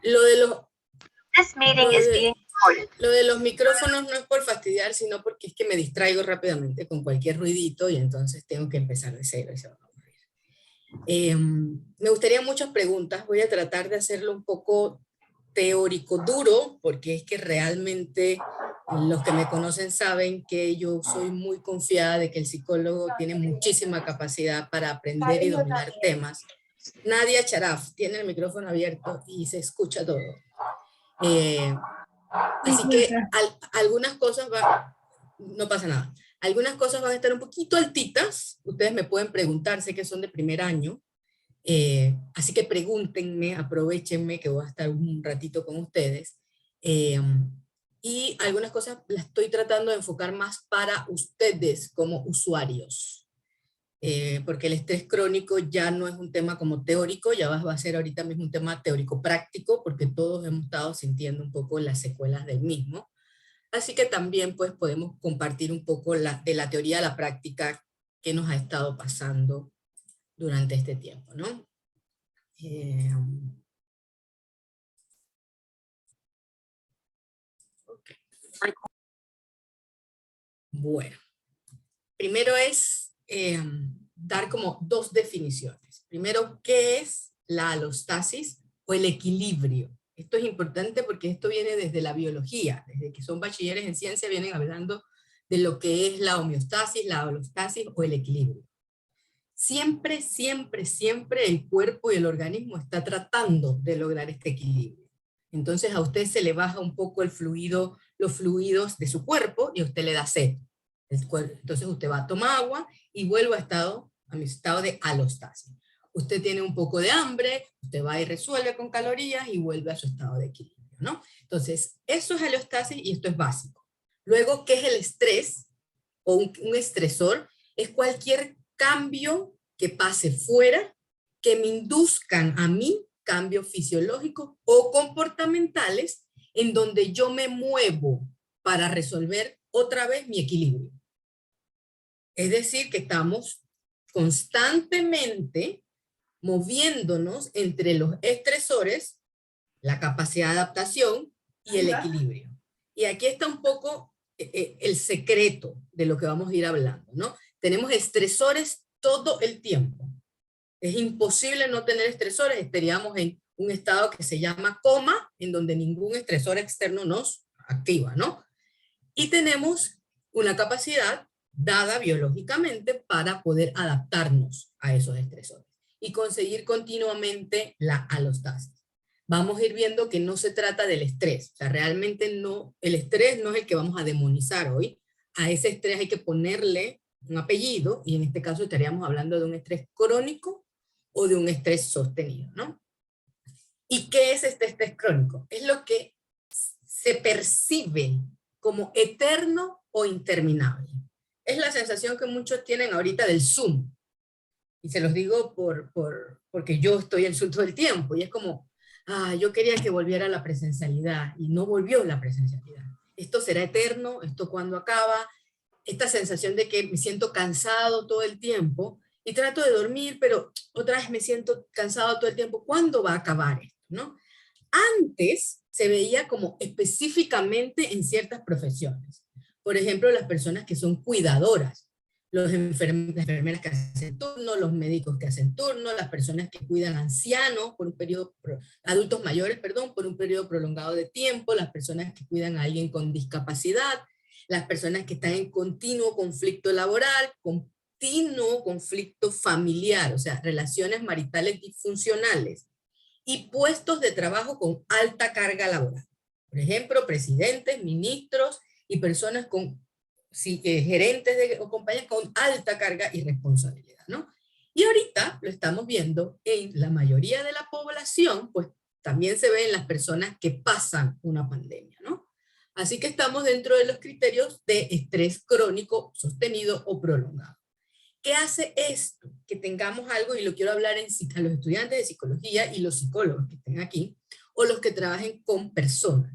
Lo de los, This meeting is being recorded. lo de los micrófonos no es por fastidiar, sino porque es que me distraigo rápidamente con cualquier ruidito y entonces tengo que empezar de cero. Me gustaría muchas preguntas, voy a tratar de hacerlo un poco teórico duro, porque es que realmente los que me conocen saben que yo soy muy confiada de que el psicólogo tiene muchísima capacidad para aprender y dominar temas. Nadia Charaf tiene el micrófono abierto y se escucha todo. Así que algunas cosas no pasa nada. Algunas cosas van a estar un poquito altitas, ustedes me pueden preguntar, sé que son de primer año, así que pregúntenme, aprovechenme que voy a estar un ratito con ustedes. Y algunas cosas las estoy tratando de enfocar más para ustedes como usuarios. Porque el estrés crónico ya no es un tema como teórico, ya va a ser ahorita mismo un tema teórico práctico, porque todos hemos estado sintiendo un poco las secuelas del mismo. Así que también pues podemos compartir un poco de la teoría a la práctica que nos ha estado pasando durante este tiempo, ¿no? Okay. Bueno, primero es dar como dos definiciones. Primero, ¿qué es la alostasis o el equilibrio? Esto es importante porque esto viene desde la biología, desde que son bachilleres en ciencia vienen hablando de lo que es la homeostasis, la alostasis o el equilibrio. Siempre, siempre, siempre el cuerpo y el organismo está tratando de lograr este equilibrio. Entonces a usted se le baja un poco el fluido, los fluidos de su cuerpo y a usted le da sed. Entonces usted va a tomar agua y vuelve a mi estado de alostasis. Usted tiene un poco de hambre, usted va y resuelve con calorías y vuelve a su estado de equilibrio, ¿no? Entonces, eso es alostasis y esto es básico. Luego, ¿qué es el estrés o un estresor? Es cualquier cambio que pase fuera que me induzcan a mí cambios fisiológicos o comportamentales en donde yo me muevo para resolver otra vez mi equilibrio. Es decir, que estamos constantemente moviéndonos entre los estresores, la capacidad de adaptación y el equilibrio. Y aquí está un poco el secreto de lo que vamos a ir hablando, ¿no? Tenemos estresores todo el tiempo. Es imposible no tener estresores, estaríamos en un estado que se llama coma, en donde ningún estresor externo nos activa, ¿no? Y tenemos una capacidad dada biológicamente para poder adaptarnos a esos estresores y conseguir continuamente la alostasis. Vamos a ir viendo que no se trata del estrés, o sea, realmente no, el estrés no es el que vamos a demonizar hoy, a ese estrés hay que ponerle un apellido, y en este caso estaríamos hablando de un estrés crónico o de un estrés sostenido, ¿no? ¿Y qué es este estrés crónico? Es lo que se percibe como eterno o interminable. Es la sensación que muchos tienen ahorita del Zoom. Y se los digo porque yo estoy en Zoom todo el tiempo. Y es como, yo quería que volviera la presencialidad y no volvió la presencialidad. Esto será eterno, esto cuando acaba, esta sensación de que me siento cansado todo el tiempo y trato de dormir, pero otra vez me siento cansado todo el tiempo. ¿Cuándo va a acabar esto? ¿No? Antes se veía como específicamente en ciertas profesiones. Por ejemplo, las personas que son cuidadoras, las enfermeras que hacen turno, los médicos que hacen turno, las personas que cuidan ancianos por un periodo, adultos mayores, perdón, por un periodo prolongado de tiempo, las personas que cuidan a alguien con discapacidad, las personas que están en continuo conflicto laboral, continuo conflicto familiar, o sea, relaciones maritales disfuncionales, y puestos de trabajo con alta carga laboral. Por ejemplo, presidentes, ministros y personas con gerentes o compañías con alta carga y responsabilidad, ¿no? Y ahorita lo estamos viendo en la mayoría de la población, pues también se ve en las personas que pasan una pandemia, ¿no? Así que estamos dentro de los criterios de estrés crónico sostenido o prolongado. ¿Qué hace esto? Que tengamos algo, y lo quiero hablar a los estudiantes de psicología y los psicólogos que estén aquí, o los que trabajen con personas.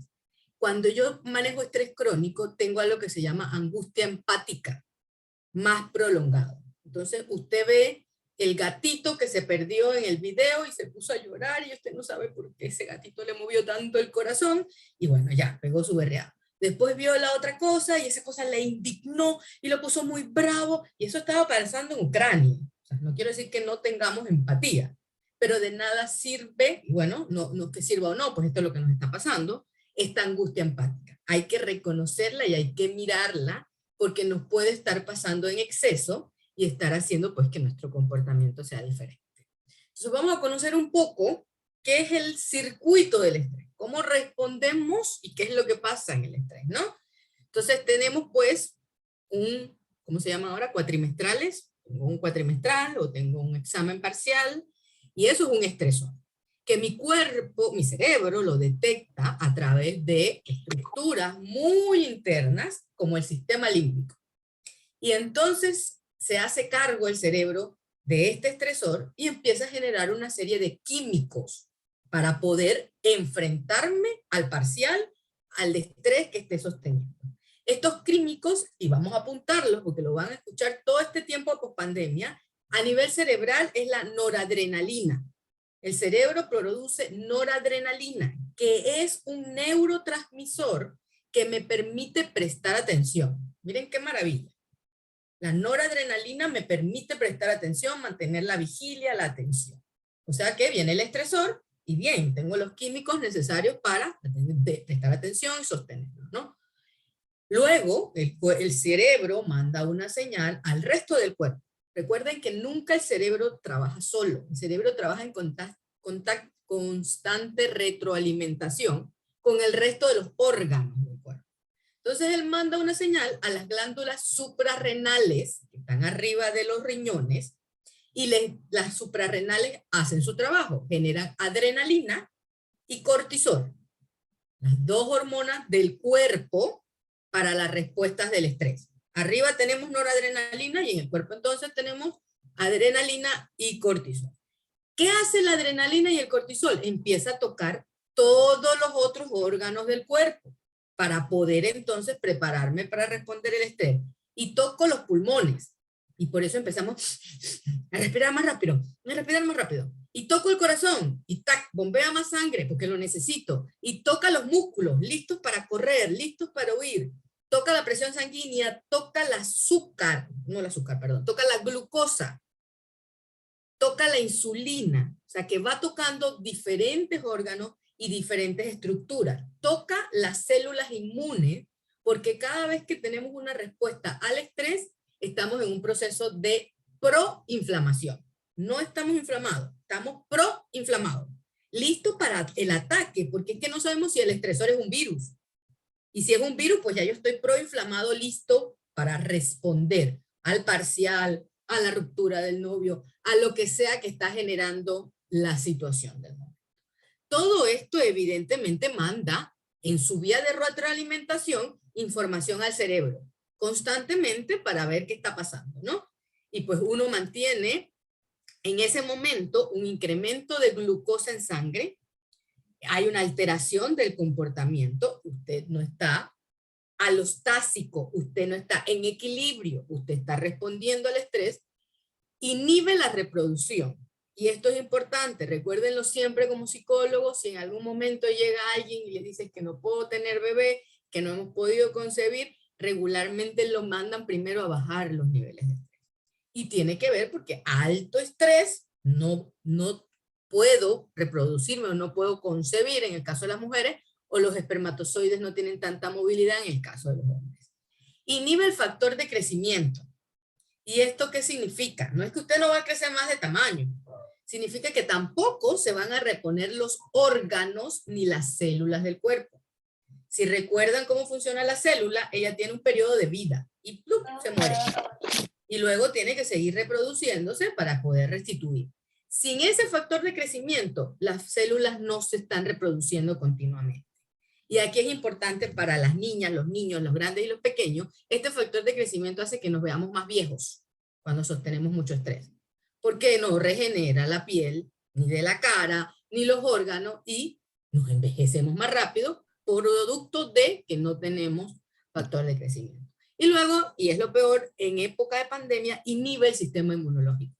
Cuando yo manejo estrés crónico, tengo algo que se llama angustia empática, más prolongado. Entonces, usted ve el gatito que se perdió en el video y se puso a llorar y usted no sabe por qué ese gatito le movió tanto el corazón y bueno, ya, pegó su berreada. Después vio la otra cosa y esa cosa le indignó y lo puso muy bravo y eso estaba pasando en Ucrania. O sea, no quiero decir que no tengamos empatía, pero de nada sirve, y bueno, no que sirva o no, pues esto es lo que nos está pasando, esta angustia empática. Hay que reconocerla y hay que mirarla porque nos puede estar pasando en exceso y estar haciendo pues que nuestro comportamiento sea diferente. Entonces vamos a conocer un poco qué es el circuito del estrés, cómo respondemos y qué es lo que pasa en el estrés, ¿no? Entonces tenemos pues ¿cómo se llama ahora? Cuatrimestrales, tengo un cuatrimestral o tengo un examen parcial y eso es un estresor que mi cuerpo, mi cerebro lo detecta a través de estructuras muy internas como el sistema límbico. Y entonces se hace cargo el cerebro de este estresor y empieza a generar una serie de químicos para poder enfrentarme al parcial, al estrés que esté sosteniendo. Estos químicos, y vamos a apuntarlos porque lo van a escuchar todo este tiempo post pandemia, a nivel cerebral es la noradrenalina. El cerebro produce noradrenalina, que es un neurotransmisor que me permite prestar atención. Miren qué maravilla. La noradrenalina me permite prestar atención, mantener la vigilia, la atención. O sea que viene el estresor y bien, tengo los químicos necesarios para prestar atención y sostenerlo, ¿no? Luego, el cerebro manda una señal al resto del cuerpo. Recuerden que nunca el cerebro trabaja solo. El cerebro trabaja en constante retroalimentación con el resto de los órganos del cuerpo. Entonces él manda una señal a las glándulas suprarrenales, que están arriba de los riñones, y las suprarrenales hacen su trabajo, generan adrenalina y cortisol, las dos hormonas del cuerpo para las respuestas del estrés. Arriba tenemos noradrenalina y en el cuerpo entonces tenemos adrenalina y cortisol. ¿Qué hace la adrenalina y el cortisol? Empieza a tocar todos los otros órganos del cuerpo para poder entonces prepararme para responder el estrés. Y toco los pulmones. Y por eso empezamos a respirar más rápido, a respirar más rápido. Y toco el corazón, y tac, bombea más sangre, porque lo necesito. Y toca los músculos, listos para correr, listos para huir. Toca la presión sanguínea, toca toca la glucosa, toca la insulina, o sea que va tocando diferentes órganos y diferentes estructuras. Toca las células inmunes, porque cada vez que tenemos una respuesta al estrés, estamos en un proceso de proinflamación. No estamos inflamados, estamos proinflamados, listos para el ataque, porque es que no sabemos si el estresor es un virus. Y si es un virus, pues ya yo estoy proinflamado, listo para responder al parcial, a la ruptura del novio, a lo que sea que está generando la situación del momento. Todo esto evidentemente manda en su vía de retroalimentación información al cerebro constantemente para ver qué está pasando, ¿no? Y pues uno mantiene en ese momento un incremento de glucosa en sangre, hay una alteración del comportamiento, usted no está alostásico, usted no está en equilibrio, usted está respondiendo al estrés, inhibe la reproducción. Y esto es importante, recuérdenlo siempre como psicólogos, si en algún momento llega alguien y le dices que no puedo tener bebé, que no hemos podido concebir, regularmente lo mandan primero a bajar los niveles de estrés. Y tiene que ver porque alto estrés, no puedo reproducirme o no puedo concebir en el caso de las mujeres, o los espermatozoides no tienen tanta movilidad en el caso de los hombres. Inhibe el factor de crecimiento. ¿Y esto qué significa? No es que usted no va a crecer más de tamaño, significa que tampoco se van a reponer los órganos ni las células del cuerpo. Si recuerdan cómo funciona la célula, ella tiene un periodo de vida y ¡plum!, se muere. Y luego tiene que seguir reproduciéndose para poder restituir. Sin ese factor de crecimiento, las células no se están reproduciendo continuamente. Y aquí es importante para las niñas, los niños, los grandes y los pequeños, este factor de crecimiento hace que nos veamos más viejos cuando sostenemos mucho estrés. Porque no regenera la piel, ni de la cara, ni los órganos, y nos envejecemos más rápido, producto de que no tenemos factor de crecimiento. Y luego, y es lo peor, en época de pandemia, inhibe el sistema inmunológico.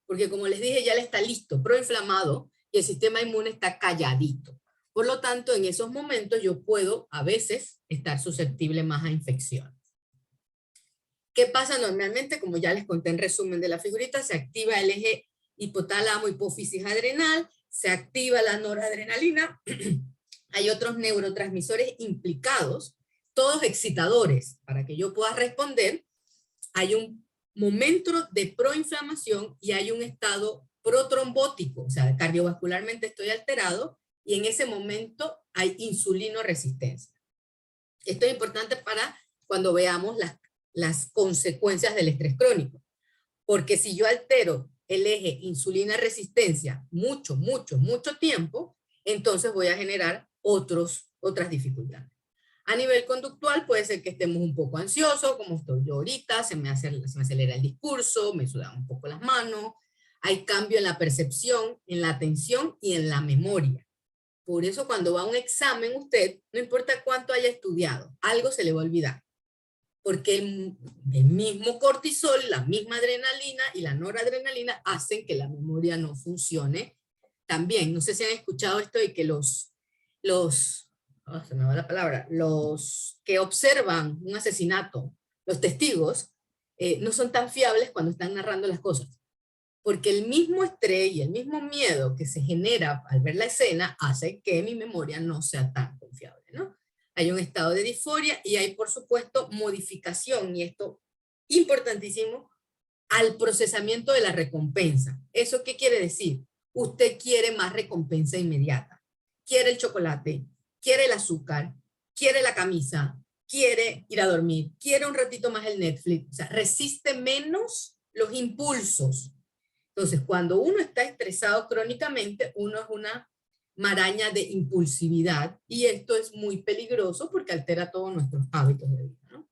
porque como les dije, ya le está listo, proinflamado, y el sistema inmune está calladito. Por lo tanto, en esos momentos yo puedo a veces estar susceptible más a infecciones. ¿Qué pasa normalmente? Como ya les conté en resumen de la figurita, se activa el eje hipotálamo, hipófisis adrenal, se activa la noradrenalina, hay otros neurotransmisores implicados, todos excitadores, para que yo pueda responder. Hay un momento de proinflamación y hay un estado protrombótico, o sea, cardiovascularmente estoy alterado, y en ese momento hay insulinoresistencia. Esto es importante para cuando veamos las consecuencias del estrés crónico, porque si yo altero el eje insulina-resistencia mucho tiempo, entonces voy a generar otras dificultades. A nivel conductual puede ser que estemos un poco ansiosos, como estoy yo ahorita, se me acelera el discurso, me sudan un poco las manos, hay cambio en la percepción, en la atención y en la memoria. Por eso cuando va a un examen usted, no importa cuánto haya estudiado, algo se le va a olvidar. Porque el mismo cortisol, la misma adrenalina y la noradrenalina hacen que la memoria no funcione también. No sé si han escuchado esto de que se me va la palabra, los que observan un asesinato, los testigos, no son tan fiables cuando están narrando las cosas. Porque el mismo estrés y el mismo miedo que se genera al ver la escena hace que mi memoria no sea tan confiable, ¿no? Hay un estado de disforia y hay, por supuesto, modificación, y esto importantísimo, al procesamiento de la recompensa. ¿Eso qué quiere decir? Usted quiere más recompensa inmediata. Quiere el chocolate, quiere el azúcar, quiere la camisa, quiere ir a dormir, quiere un ratito más el Netflix. O sea, resiste menos los impulsos. Entonces, cuando uno está estresado crónicamente, uno es una maraña de impulsividad, y esto es muy peligroso porque altera todos nuestros hábitos de vida, ¿no?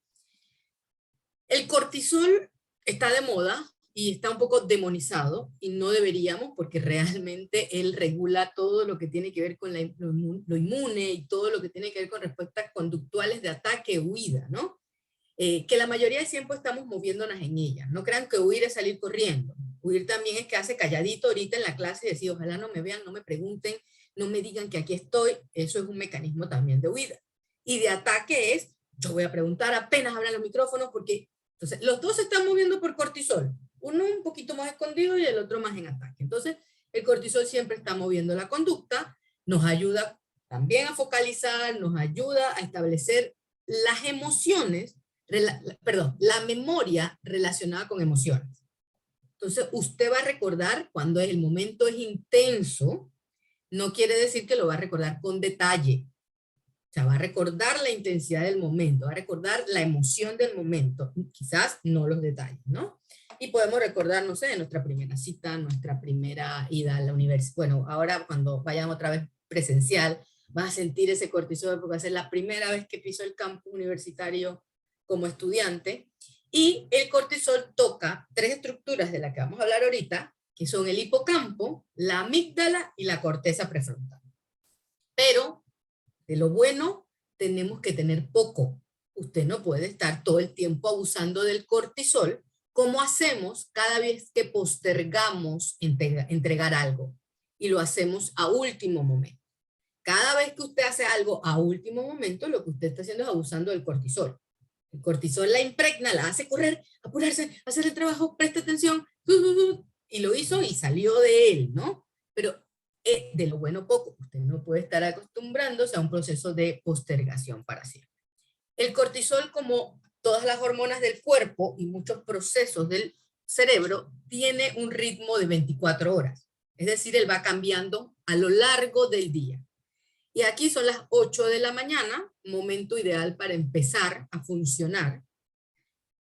El cortisol está de moda y está un poco demonizado, y no deberíamos, porque realmente él regula todo lo que tiene que ver con lo inmune y todo lo que tiene que ver con respuestas conductuales de ataque, huida, ¿no? Que la mayoría del tiempo estamos moviéndonos en ella. No crean que huir es salir corriendo. Huir también es quedarse calladito ahorita en la clase y decir, ojalá no me vean, no me pregunten, no me digan que aquí estoy. Eso es un mecanismo también de huida. Y de ataque es, yo voy a preguntar apenas abran los micrófonos, porque entonces los dos se están moviendo por cortisol. Uno un poquito más escondido y el otro más en ataque. Entonces el cortisol siempre está moviendo la conducta, nos ayuda también a focalizar, nos ayuda a establecer las emociones, la memoria relacionada con emociones. Entonces, usted va a recordar cuando el momento es intenso, no quiere decir que lo va a recordar con detalle. O sea, va a recordar la intensidad del momento, va a recordar la emoción del momento, quizás no los detalles, ¿no? Y podemos recordar, no sé, nuestra primera cita, nuestra primera ida a la universidad. Bueno, ahora cuando vayan otra vez presencial, vas a sentir ese cortisol porque va a ser la primera vez que piso el campus universitario como estudiante. Y el cortisol toca tres estructuras de las que vamos a hablar ahorita, que son el hipocampo, la amígdala y la corteza prefrontal. Pero de lo bueno tenemos que tener poco. Usted no puede estar todo el tiempo abusando del cortisol, como hacemos cada vez que postergamos entregar algo, y lo hacemos a último momento. Cada vez que usted hace algo a último momento, lo que usted está haciendo es abusando del cortisol. El cortisol la impregna, la hace correr, apurarse, hacer el trabajo, preste atención, y lo hizo y salió de él, ¿no? Pero de lo bueno poco, usted no puede estar acostumbrándose a un proceso de postergación para siempre. El cortisol, como todas las hormonas del cuerpo y muchos procesos del cerebro, tiene un ritmo de 24 horas. Es decir, él va cambiando a lo largo del día. Y aquí son las 8 de la mañana, momento ideal para empezar a funcionar.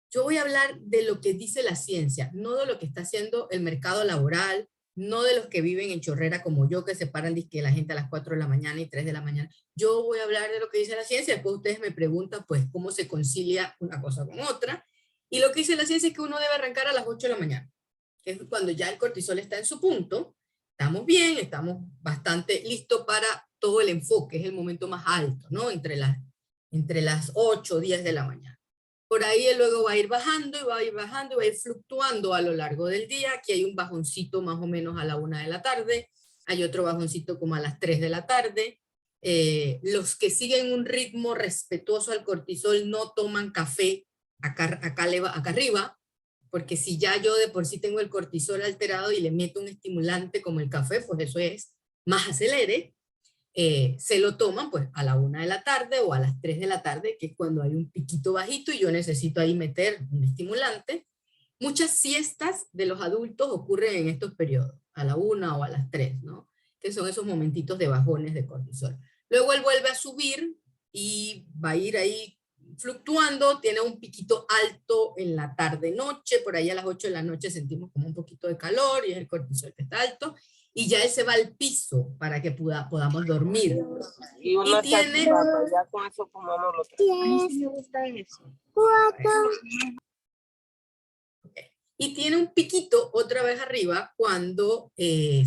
Yo voy a hablar de lo que dice la ciencia, no de lo que está haciendo el mercado laboral, no de los que viven en chorrera como yo, que se paran que la gente a las 4 de la mañana y 3 de la mañana. Yo voy a hablar de lo que dice la ciencia. Después ustedes me preguntan, pues, cómo se concilia una cosa con otra. Y lo que dice la ciencia es que uno debe arrancar a las 8 de la mañana, que es cuando ya el cortisol está en su punto. Estamos bien, estamos bastante listos para todo el enfoque, es el momento más alto, ¿no? Entre las 8 o 10 de la mañana. Por ahí él luego va a ir bajando y va a ir bajando y va a ir fluctuando a lo largo del día. Aquí hay un bajoncito más o menos a la 1 de la tarde, hay otro bajoncito como a las 3 de la tarde. Los que siguen un ritmo respetuoso al cortisol no toman café acá arriba, porque si ya yo de por sí tengo el cortisol alterado y le meto un estimulante como el café, pues eso es más acelere. Se lo toman pues a la 1 de la tarde o a las 3 de la tarde, que es cuando hay un piquito bajito y yo necesito ahí meter un estimulante. Muchas siestas de los adultos ocurren en estos periodos, a la 1 o a las 3, ¿no? Que son esos momentitos de bajones de cortisol. Luego él vuelve a subir y va a ir ahí fluctuando, tiene un piquito alto en la tarde-noche, por ahí a las 8 de la noche sentimos como un poquito de calor y es el cortisol que está alto, y ya él se va al piso para que podamos dormir. Y uno tiene... ya con eso como no lo trae. Me gusta eso. Y tiene un piquito otra vez arriba cuando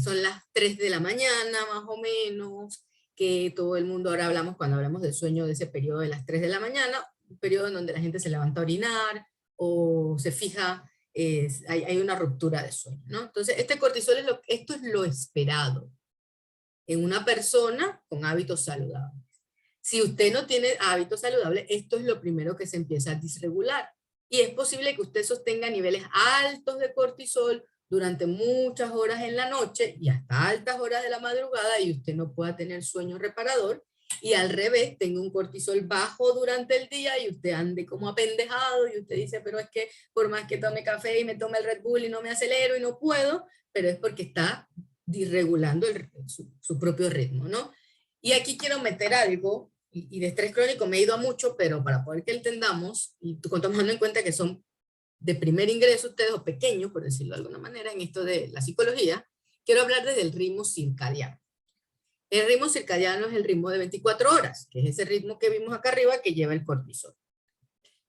son las 3 de la mañana, más o menos, que todo el mundo ahora hablamos, cuando hablamos del sueño, de ese periodo de las 3 de la mañana, un periodo en donde la gente se levanta a orinar o se fija, hay una ruptura de sueño, ¿no? Entonces, este cortisol, esto es lo esperado en una persona con hábitos saludables. Si usted no tiene hábitos saludables, esto es lo primero que se empieza a disregular. Y es posible que usted sostenga niveles altos de cortisol durante muchas horas en la noche y hasta altas horas de la madrugada y usted no pueda tener sueño reparador, y al revés, tenga un cortisol bajo durante el día y usted ande como apendejado y usted dice, pero es que por más que tome café y me tome el Red Bull y no me acelero y no puedo, pero es porque está disregulando su propio ritmo, ¿no? Y aquí quiero meter algo, y de estrés crónico me he ido a mucho, pero para poder que entendamos, y tomando en cuenta que son de primer ingreso ustedes, o pequeños, por decirlo de alguna manera, en esto de la psicología, quiero hablar desde el ritmo circadiano. El ritmo circadiano es el ritmo de 24 horas, que es ese ritmo que vimos acá arriba que lleva el cortisol.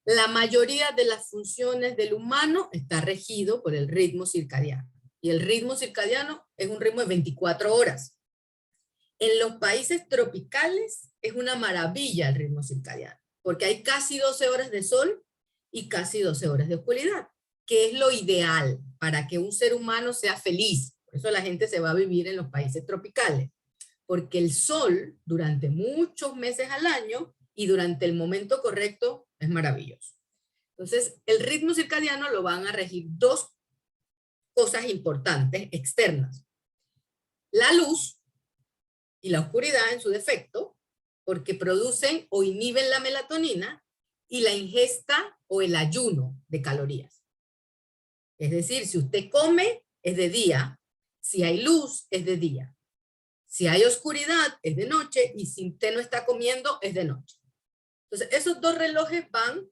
La mayoría de las funciones del humano está regido por el ritmo circadiano. Y el ritmo circadiano es un ritmo de 24 horas. En los países tropicales es una maravilla el ritmo circadiano, porque hay casi 12 horas de sol y casi 12 horas de oscuridad, que es lo ideal para que un ser humano sea feliz. Por eso la gente se va a vivir en los países tropicales, porque el sol durante muchos meses al año y durante el momento correcto es maravilloso. Entonces, el ritmo circadiano lo van a regir dos cosas importantes externas: la luz y la oscuridad en su defecto, porque producen o inhiben la melatonina, y la ingesta o el ayuno de calorías. Es decir, si usted come, es de día; si hay luz, es de día; si hay oscuridad, es de noche; y si usted no está comiendo, es de noche. Entonces, esos dos relojes van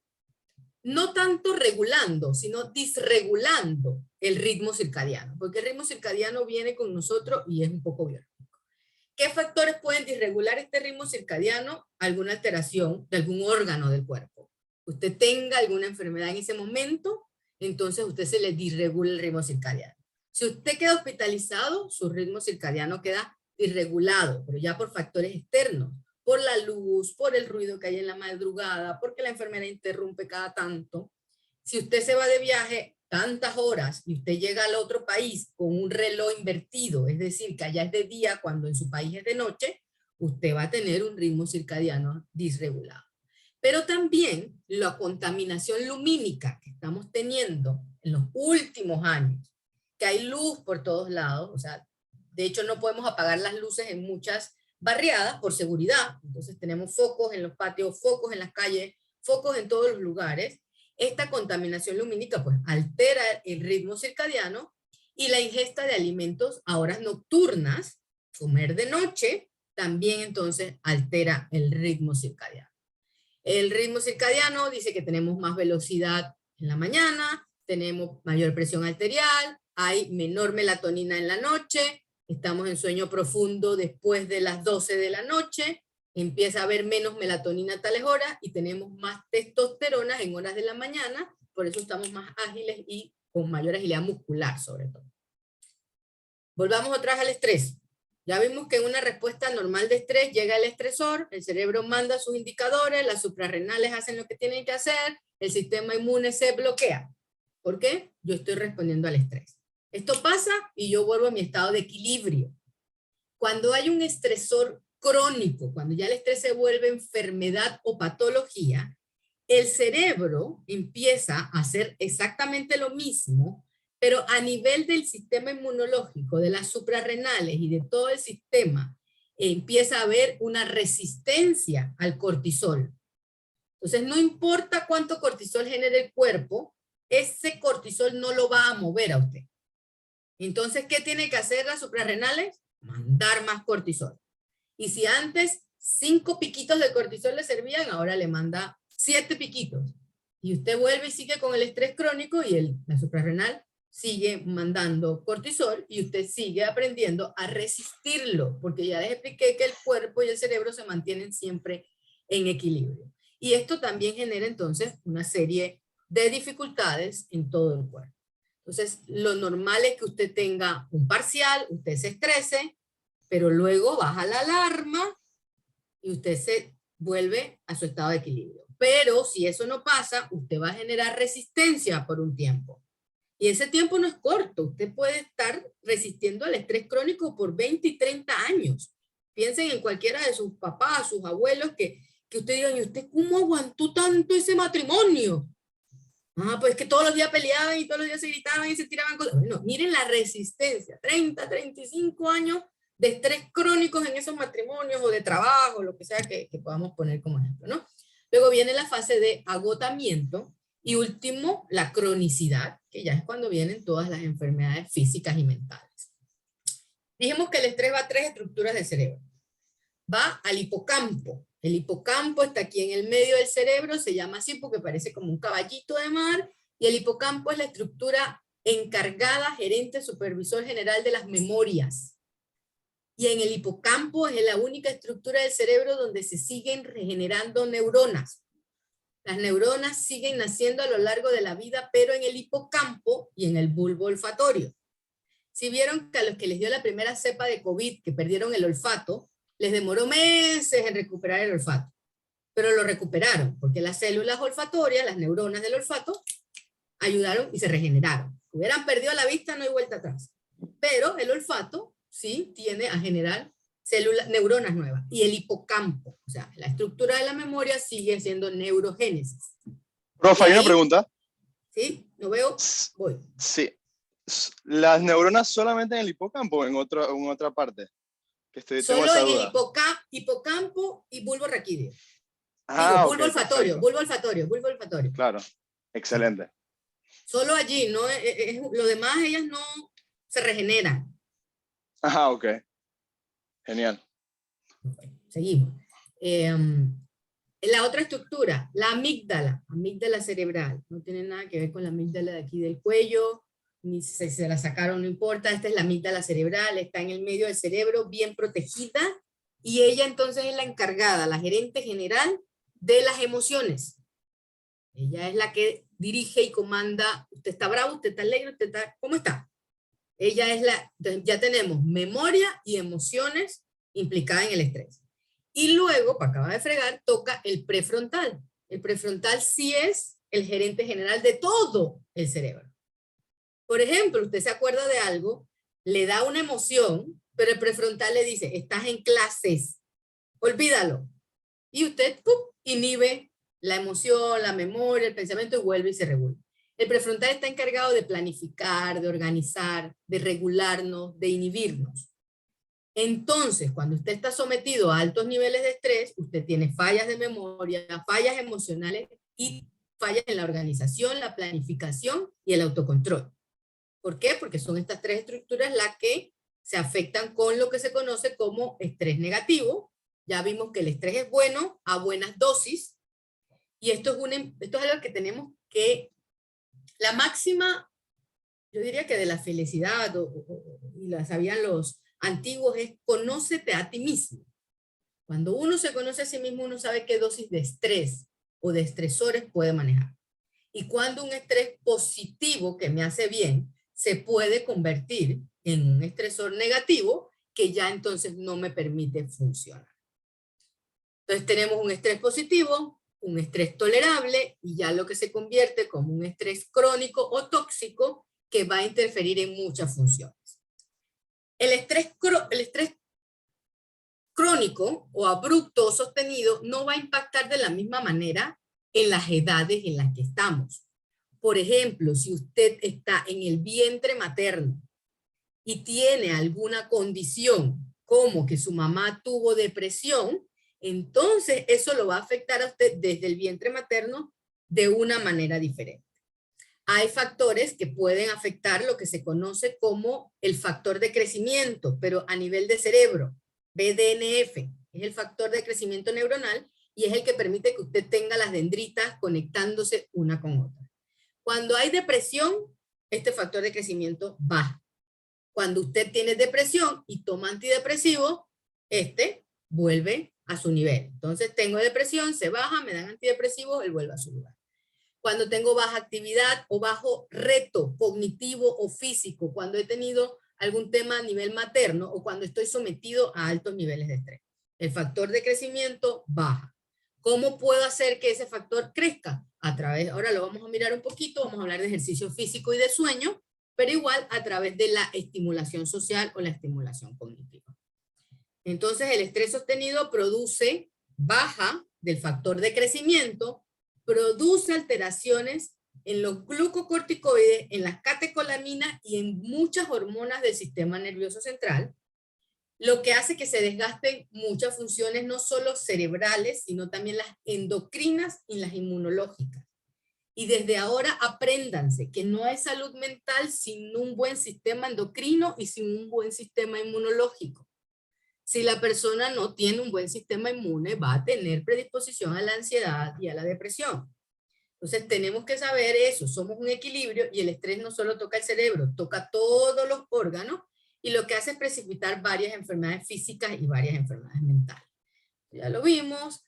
no tanto regulando, sino disregulando el ritmo circadiano, porque el ritmo circadiano viene con nosotros y es un poco biológico. ¿Qué factores pueden disregular este ritmo circadiano? Alguna alteración de algún órgano del cuerpo. Usted tenga alguna enfermedad en ese momento, entonces usted se le disregula el ritmo circadiano. Si usted queda hospitalizado, su ritmo circadiano queda irregulado, pero ya por factores externos, por la luz, por el ruido que hay en la madrugada, porque la enfermera interrumpe cada tanto. Si usted se va de viaje tantas horas y usted llega al otro país con un reloj invertido, es decir, que allá es de día cuando en su país es de noche, usted va a tener un ritmo circadiano disregulado. Pero también la contaminación lumínica que estamos teniendo en los últimos años, que hay luz por todos lados, o sea, de hecho no podemos apagar las luces en muchas barriadas por seguridad, entonces tenemos focos en los patios, focos en las calles, focos en todos los lugares. Esta contaminación lumínica pues altera el ritmo circadiano, y la ingesta de alimentos a horas nocturnas, comer de noche, también entonces altera el ritmo circadiano. El ritmo circadiano dice que tenemos más velocidad en la mañana, tenemos mayor presión arterial, hay menor melatonina en la noche, estamos en sueño profundo después de las 12 de la noche, empieza a haber menos melatonina a tales horas y tenemos más testosterona en horas de la mañana, por eso estamos más ágiles y con mayor agilidad muscular sobre todo. Volvamos otra vez al estrés. Ya vimos que en una respuesta normal de estrés llega el estresor, el cerebro manda sus indicadores, las suprarrenales hacen lo que tienen que hacer, el sistema inmune se bloquea. ¿Por qué? Yo estoy respondiendo al estrés. Esto pasa y yo vuelvo a mi estado de equilibrio. Cuando hay un estresor crónico, cuando ya el estrés se vuelve enfermedad o patología, el cerebro empieza a hacer exactamente lo mismo, pero a nivel del sistema inmunológico, de las suprarrenales y de todo el sistema, empieza a haber una resistencia al cortisol. Entonces, no importa cuánto cortisol genere el cuerpo, ese cortisol no lo va a mover a usted. Entonces, ¿qué tiene que hacer las suprarrenales? Mandar más cortisol. Y si antes 5 piquitos de cortisol le servían, ahora le manda 7 piquitos. Y usted vuelve y sigue con el estrés crónico y la suprarrenal sigue mandando cortisol y usted sigue aprendiendo a resistirlo, porque ya les expliqué que el cuerpo y el cerebro se mantienen siempre en equilibrio. Y esto también genera entonces una serie de dificultades en todo el cuerpo. Entonces, lo normal es que usted tenga un parcial, usted se estrese, pero luego baja la alarma y usted se vuelve a su estado de equilibrio. Pero si eso no pasa, usted va a generar resistencia por un tiempo. Y ese tiempo no es corto. Usted puede estar resistiendo al estrés crónico por 20 y 30 años. Piensen en cualquiera de sus papás, sus abuelos, que usted diga, ¿y usted cómo aguantó tanto ese matrimonio? Ah, pues que todos los días peleaban y todos los días se gritaban y se tiraban cosas. Bueno, miren la resistencia, 30, 35 años de estrés crónicos en esos matrimonios o de trabajo, lo que sea que podamos poner como ejemplo, ¿no? Luego viene la fase de agotamiento y último, la cronicidad, que ya es cuando vienen todas las enfermedades físicas y mentales. Dijimos que el estrés va a 3 estructuras del cerebro. Va al hipocampo. El hipocampo está aquí en el medio del cerebro, se llama así porque parece como un caballito de mar, y el hipocampo es la estructura encargada, gerente, supervisor general de las memorias. Y en el hipocampo es la única estructura del cerebro donde se siguen regenerando neuronas. Las neuronas siguen naciendo a lo largo de la vida, pero en el hipocampo y en el bulbo olfatorio. Si vieron que a los que les dio la primera cepa de COVID, que perdieron el olfato, les demoró meses en recuperar el olfato, pero lo recuperaron, porque las células olfatorias, las neuronas del olfato, ayudaron y se regeneraron. Si hubieran perdido la vista, no hay vuelta atrás. Pero el olfato sí tiene a generar neuronas nuevas. Y el hipocampo, o sea, la estructura de la memoria sigue siendo neurogénesis. Profe, hay una pregunta. ¿Sí? ¿Lo veo? Voy. Sí. ¿Las neuronas solamente en el hipocampo o en otra parte? Que Solo en el hipocampo y bulbo raquídeo. Ah, bulbo olfatorio, bulbo olfatorio. Claro, excelente. Solo allí, no, lo demás ellas no se regeneran. Ajá, ok. Genial. Seguimos. La otra estructura, la amígdala cerebral. No tiene nada que ver con la amígdala de aquí del cuello, ni si se la sacaron, no importa. Esta es la amígdala cerebral, está en el medio del cerebro, bien protegida, y ella entonces es la encargada, la gerente general de las emociones. Ella es la que dirige y comanda, usted está bravo, usted está alegre, usted está, ¿cómo está? Ella es ya tenemos memoria y emociones implicadas en el estrés. Y luego, para acabar de fregar, toca el prefrontal. El prefrontal sí es el gerente general de todo el cerebro. Por ejemplo, usted se acuerda de algo, le da una emoción, pero el prefrontal le dice, estás en clases, olvídalo. Y usted inhibe la emoción, la memoria, el pensamiento y vuelve y se regula. El prefrontal está encargado de planificar, de organizar, de regularnos, de inhibirnos. Entonces, cuando usted está sometido a altos niveles de estrés, usted tiene fallas de memoria, fallas emocionales y fallas en la organización, la planificación y el autocontrol. ¿Por qué? Porque son estas 3 estructuras las que se afectan con lo que se conoce como estrés negativo. Ya vimos que el estrés es bueno a buenas dosis, y esto es algo que tenemos que, la máxima, yo diría que de la felicidad, y la sabían los antiguos, es conócete a ti mismo. Cuando uno se conoce a sí mismo, uno sabe qué dosis de estrés o de estresores puede manejar. Y cuando un estrés positivo que me hace bien se puede convertir en un estresor negativo que ya entonces no me permite funcionar. Entonces tenemos un estrés positivo, un estrés tolerable y ya lo que se convierte como un estrés crónico o tóxico que va a interferir en muchas funciones. El estrés crónico o abrupto o sostenido no va a impactar de la misma manera en las edades en las que estamos. Por ejemplo, si usted está en el vientre materno y tiene alguna condición como que su mamá tuvo depresión, entonces eso lo va a afectar a usted desde el vientre materno de una manera diferente. Hay factores que pueden afectar lo que se conoce como el factor de crecimiento, pero a nivel de cerebro, BDNF, es el factor de crecimiento neuronal y es el que permite que usted tenga las dendritas conectándose una con otra. Cuando hay depresión, este factor de crecimiento baja. Cuando usted tiene depresión y toma antidepresivo, este vuelve a su nivel. Entonces tengo depresión, se baja, me dan antidepresivos, él vuelve a su lugar. Cuando tengo baja actividad o bajo reto cognitivo o físico, cuando he tenido algún tema a nivel materno o cuando estoy sometido a altos niveles de estrés. El factor de crecimiento baja. ¿Cómo puedo hacer que ese factor crezca? A través, ahora lo vamos a mirar un poquito, vamos a hablar de ejercicio físico y de sueño, pero igual a través de la estimulación social o la estimulación cognitiva. Entonces el estrés sostenido produce baja del factor de crecimiento, produce alteraciones en los glucocorticoides, en las catecolaminas y en muchas hormonas del sistema nervioso central, lo que hace que se desgasten muchas funciones, no solo cerebrales, sino también las endocrinas y las inmunológicas. Y desde ahora apréndanse que no hay salud mental sin un buen sistema endocrino y sin un buen sistema inmunológico. Si la persona no tiene un buen sistema inmune, va a tener predisposición a la ansiedad y a la depresión. Entonces tenemos que saber eso, somos un equilibrio y el estrés no solo toca el cerebro, toca todos los órganos y lo que hace es precipitar varias enfermedades físicas y varias enfermedades mentales. Ya lo vimos,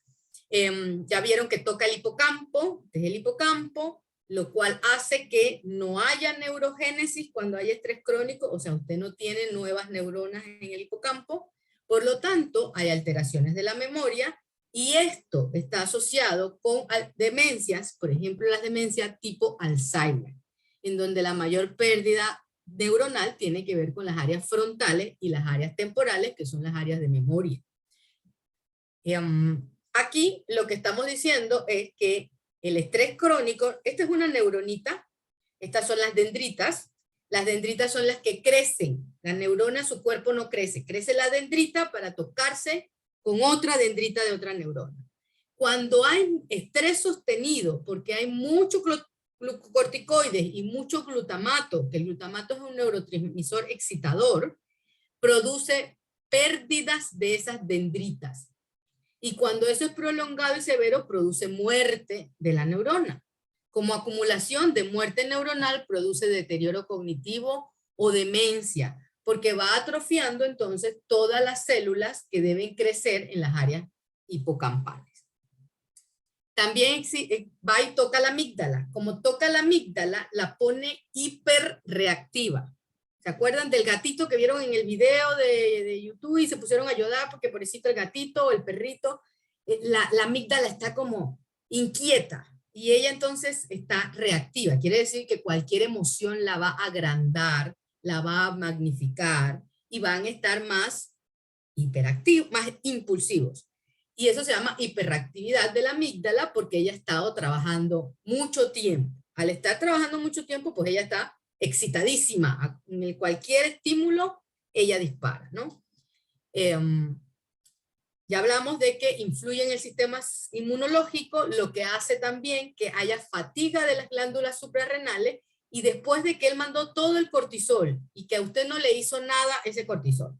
ya vieron que toca el hipocampo, desde el hipocampo, lo cual hace que no haya neurogénesis cuando hay estrés crónico, o sea, usted no tiene nuevas neuronas en el hipocampo, por lo tanto, hay alteraciones de la memoria y esto está asociado con demencias, por ejemplo, las demencias tipo Alzheimer, en donde la mayor pérdida neuronal tiene que ver con las áreas frontales y las áreas temporales, que son las áreas de memoria. Aquí lo que estamos diciendo es que el estrés crónico, esta es una neuronita, estas son las dendritas son las que crecen, la neurona, su cuerpo no crece, crece la dendrita para tocarse con otra dendrita de otra neurona. Cuando hay estrés sostenido, porque hay muchos glucocorticoides y mucho glutamato, que el glutamato es un neurotransmisor excitador, produce pérdidas de esas dendritas. Y cuando eso es prolongado y severo, produce muerte de la neurona. Como acumulación de muerte neuronal produce deterioro cognitivo o demencia, porque va atrofiando entonces todas las células que deben crecer en las áreas hipocampales. También va y toca la amígdala. Como toca la amígdala, la pone hiperreactiva. ¿Se acuerdan del gatito que vieron en el video de YouTube y se pusieron a llorar porque pobrecito el gatito o el perrito? La amígdala está como inquieta. Y ella entonces está reactiva, quiere decir que cualquier emoción la va a agrandar, la va a magnificar y van a estar más hiperactivos, más impulsivos. Y eso se llama hiperactividad de la amígdala porque ella ha estado trabajando mucho tiempo. Al estar trabajando mucho tiempo, pues ella está excitadísima. En cualquier estímulo, ella dispara, ¿no? Ya hablamos de que influye en el sistema inmunológico, lo que hace también que haya fatiga de las glándulas suprarrenales y después de que él mandó todo el cortisol y que a usted no le hizo nada ese cortisol.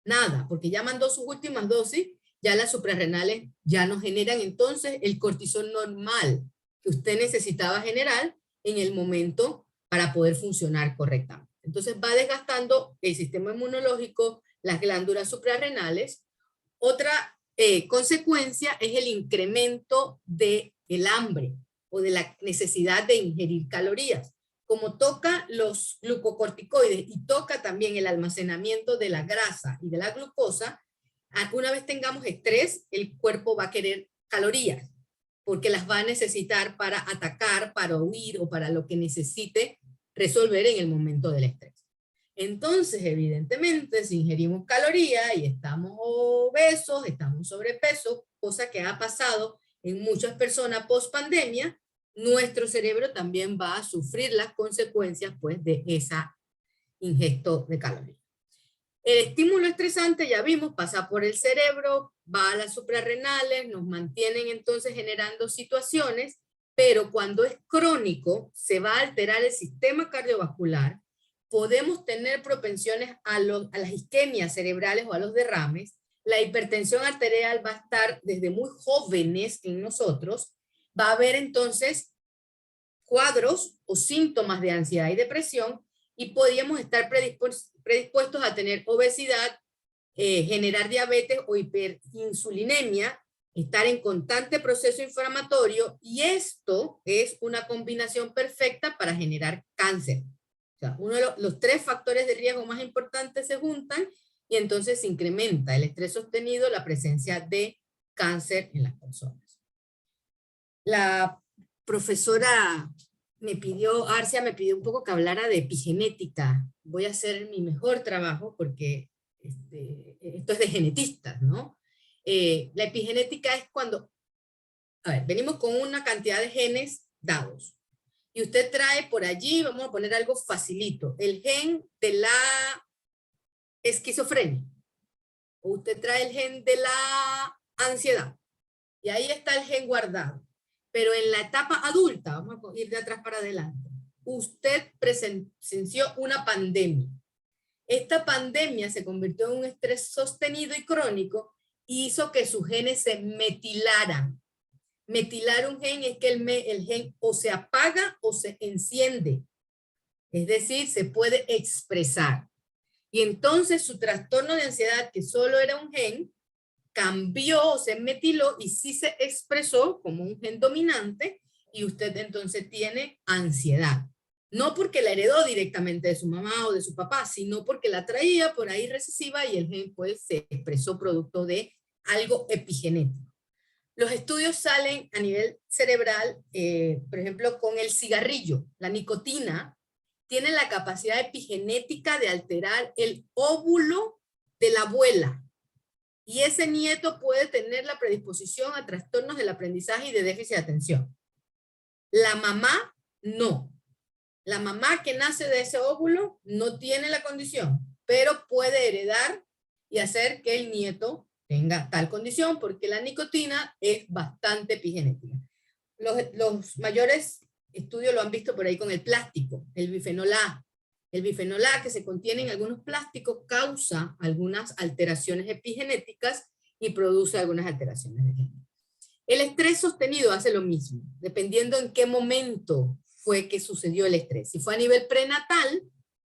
Nada, porque ya mandó sus últimas dosis, ya las suprarrenales ya no generan entonces el cortisol normal que usted necesitaba generar en el momento para poder funcionar correctamente. Entonces va desgastando el sistema inmunológico, las glándulas suprarrenales. Otra consecuencia es el incremento del hambre o de la necesidad de ingerir calorías. como toca los glucocorticoides y toca también el almacenamiento de la grasa y de la glucosa, una vez tengamos estrés, el cuerpo va a querer calorías, porque las va a necesitar para atacar, para huir o para lo que necesite resolver en el momento del estrés. Entonces, evidentemente, si ingerimos calorías y estamos obesos, estamos sobrepeso, cosa que ha pasado en muchas personas post pandemia, nuestro cerebro también va a sufrir las consecuencias pues, de esa ingesto de calorías. El estímulo estresante, ya vimos, pasa por el cerebro, va a las suprarrenales, nos mantienen entonces generando situaciones, pero cuando es crónico, se va a alterar el sistema cardiovascular, podemos tener propensiones a las isquemias cerebrales o a los derrames, la hipertensión arterial va a estar desde muy jóvenes en nosotros, va a haber entonces cuadros o síntomas de ansiedad y depresión, y podríamos estar predispuestos a tener obesidad, generar diabetes o hiperinsulinemia, estar en constante proceso inflamatorio, y esto es una combinación perfecta para generar cáncer. O sea, uno de los tres factores de riesgo más importantes se juntan y entonces se incrementa el estrés sostenido, la presencia de cáncer en las personas. La profesora Arcia me pidió un poco que hablara de epigenética. Voy a hacer mi mejor trabajo porque esto es de genetistas, ¿no? La epigenética es cuando, a ver, venimos con una cantidad de genes dados. Y usted trae por allí, vamos a poner algo facilito, el gen de la esquizofrenia. O usted trae el gen de la ansiedad. Y ahí está el gen guardado. Pero en la etapa adulta, vamos a ir de atrás para adelante, usted presenció una pandemia. Esta pandemia se convirtió en un estrés sostenido y crónico y hizo que sus genes se metilaran. Metilar un gen es que el gen o se apaga o se enciende. Es decir, se puede expresar. Y entonces su trastorno de ansiedad, que solo era un gen, cambió, se metiló y sí se expresó como un gen dominante, y usted entonces tiene ansiedad. No porque la heredó directamente de su mamá o de su papá, sino porque la traía por ahí recesiva y el gen pues se expresó producto de algo epigenético. Los estudios salen a nivel cerebral, por ejemplo, con el cigarrillo. La nicotina tiene la capacidad epigenética de alterar el óvulo de la abuela. Y ese nieto puede tener la predisposición a trastornos del aprendizaje y de déficit de atención. La mamá, no. La mamá que nace de ese óvulo no tiene la condición, pero puede heredar y hacer que el nieto tenga tal condición, porque la nicotina es bastante epigenética. Los mayores estudios lo han visto por ahí con el plástico, el bifenol A. El bifenol A que se contiene en algunos plásticos causa algunas alteraciones epigenéticas y produce algunas alteraciones de género. El estrés sostenido hace lo mismo, dependiendo en qué momento fue que sucedió el estrés. Si fue a nivel prenatal,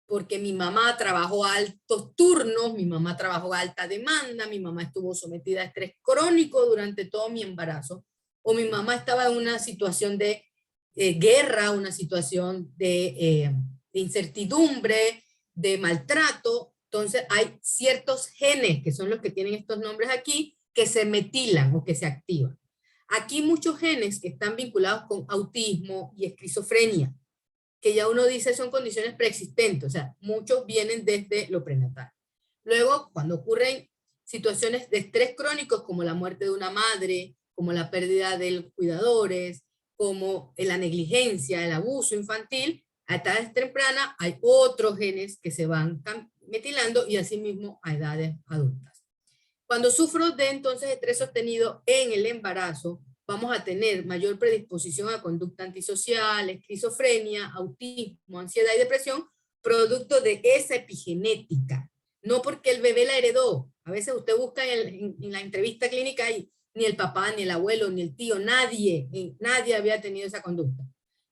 porque mi mamá trabajó a altos turnos, mi mamá trabajó a alta demanda, mi mamá estuvo sometida a estrés crónico durante todo mi embarazo, o mi mamá estaba en una situación de guerra, una situación de incertidumbre, de maltrato. Entonces hay ciertos genes, que son los que tienen estos nombres aquí, que se metilan o que se activan. Aquí muchos genes que están vinculados con autismo y esquizofrenia, que ya uno dice son condiciones preexistentes, o sea, muchos vienen desde lo prenatal. Luego, cuando ocurren situaciones de estrés crónicos como la muerte de una madre, como la pérdida de los cuidadores, como la negligencia, el abuso infantil, a edades tempranas hay otros genes que se van metilando y asimismo a edades adultas. Cuando sufro de entonces estrés sostenido en el embarazo, vamos a tener mayor predisposición a conducta antisocial, esquizofrenia, autismo, ansiedad y depresión, producto de esa epigenética. No porque el bebé la heredó. A veces usted busca en la entrevista clínica y ni el papá, ni el abuelo, ni el tío, nadie había tenido esa conducta.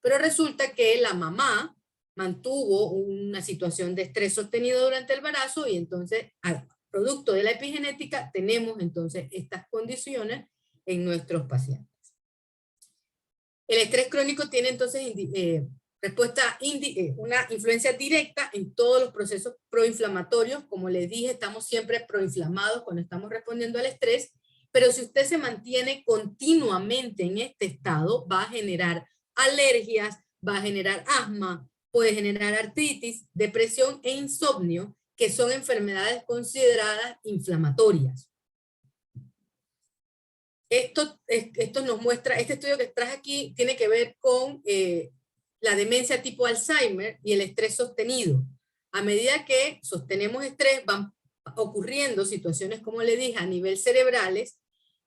Pero resulta que la mamá mantuvo una situación de estrés sostenido durante el embarazo y entonces, producto de la epigenética, tenemos entonces estas condiciones en nuestros pacientes. El estrés crónico tiene entonces una influencia directa en todos los procesos proinflamatorios. Como les dije, estamos siempre proinflamados cuando estamos respondiendo al estrés, pero si usted se mantiene continuamente en este estado, va a generar alergias, va a generar asma, puede generar artritis, depresión e insomnio, que son enfermedades consideradas inflamatorias. Esto nos muestra, este estudio que traje aquí tiene que ver con la demencia tipo Alzheimer y el estrés sostenido. A medida que sostenemos estrés, van ocurriendo situaciones, como le dije, a nivel cerebrales,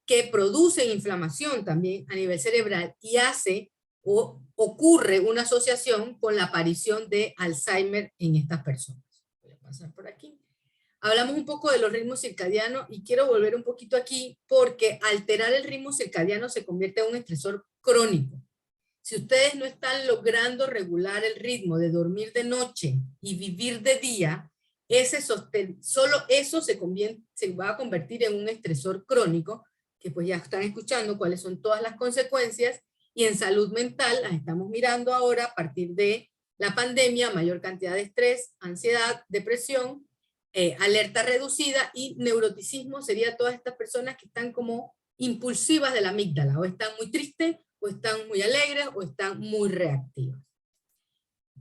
que producen inflamación también a nivel cerebral y hace o ocurre una asociación con la aparición de Alzheimer en estas personas. Voy a pasar por aquí. Hablamos un poco de los ritmos circadianos y quiero volver un poquito aquí porque alterar el ritmo circadiano se convierte en un estresor crónico. Si ustedes no están logrando regular el ritmo de dormir de noche y vivir de día, solo eso se va a convertir en un estresor crónico, que pues ya están escuchando cuáles son todas las consecuencias, y en salud mental las estamos mirando ahora a partir de la pandemia: mayor cantidad de estrés, ansiedad, depresión, alerta reducida y neuroticismo. Sería todas estas personas que están como impulsivas de la amígdala, o están muy tristes, o están muy alegres, o están muy reactivas.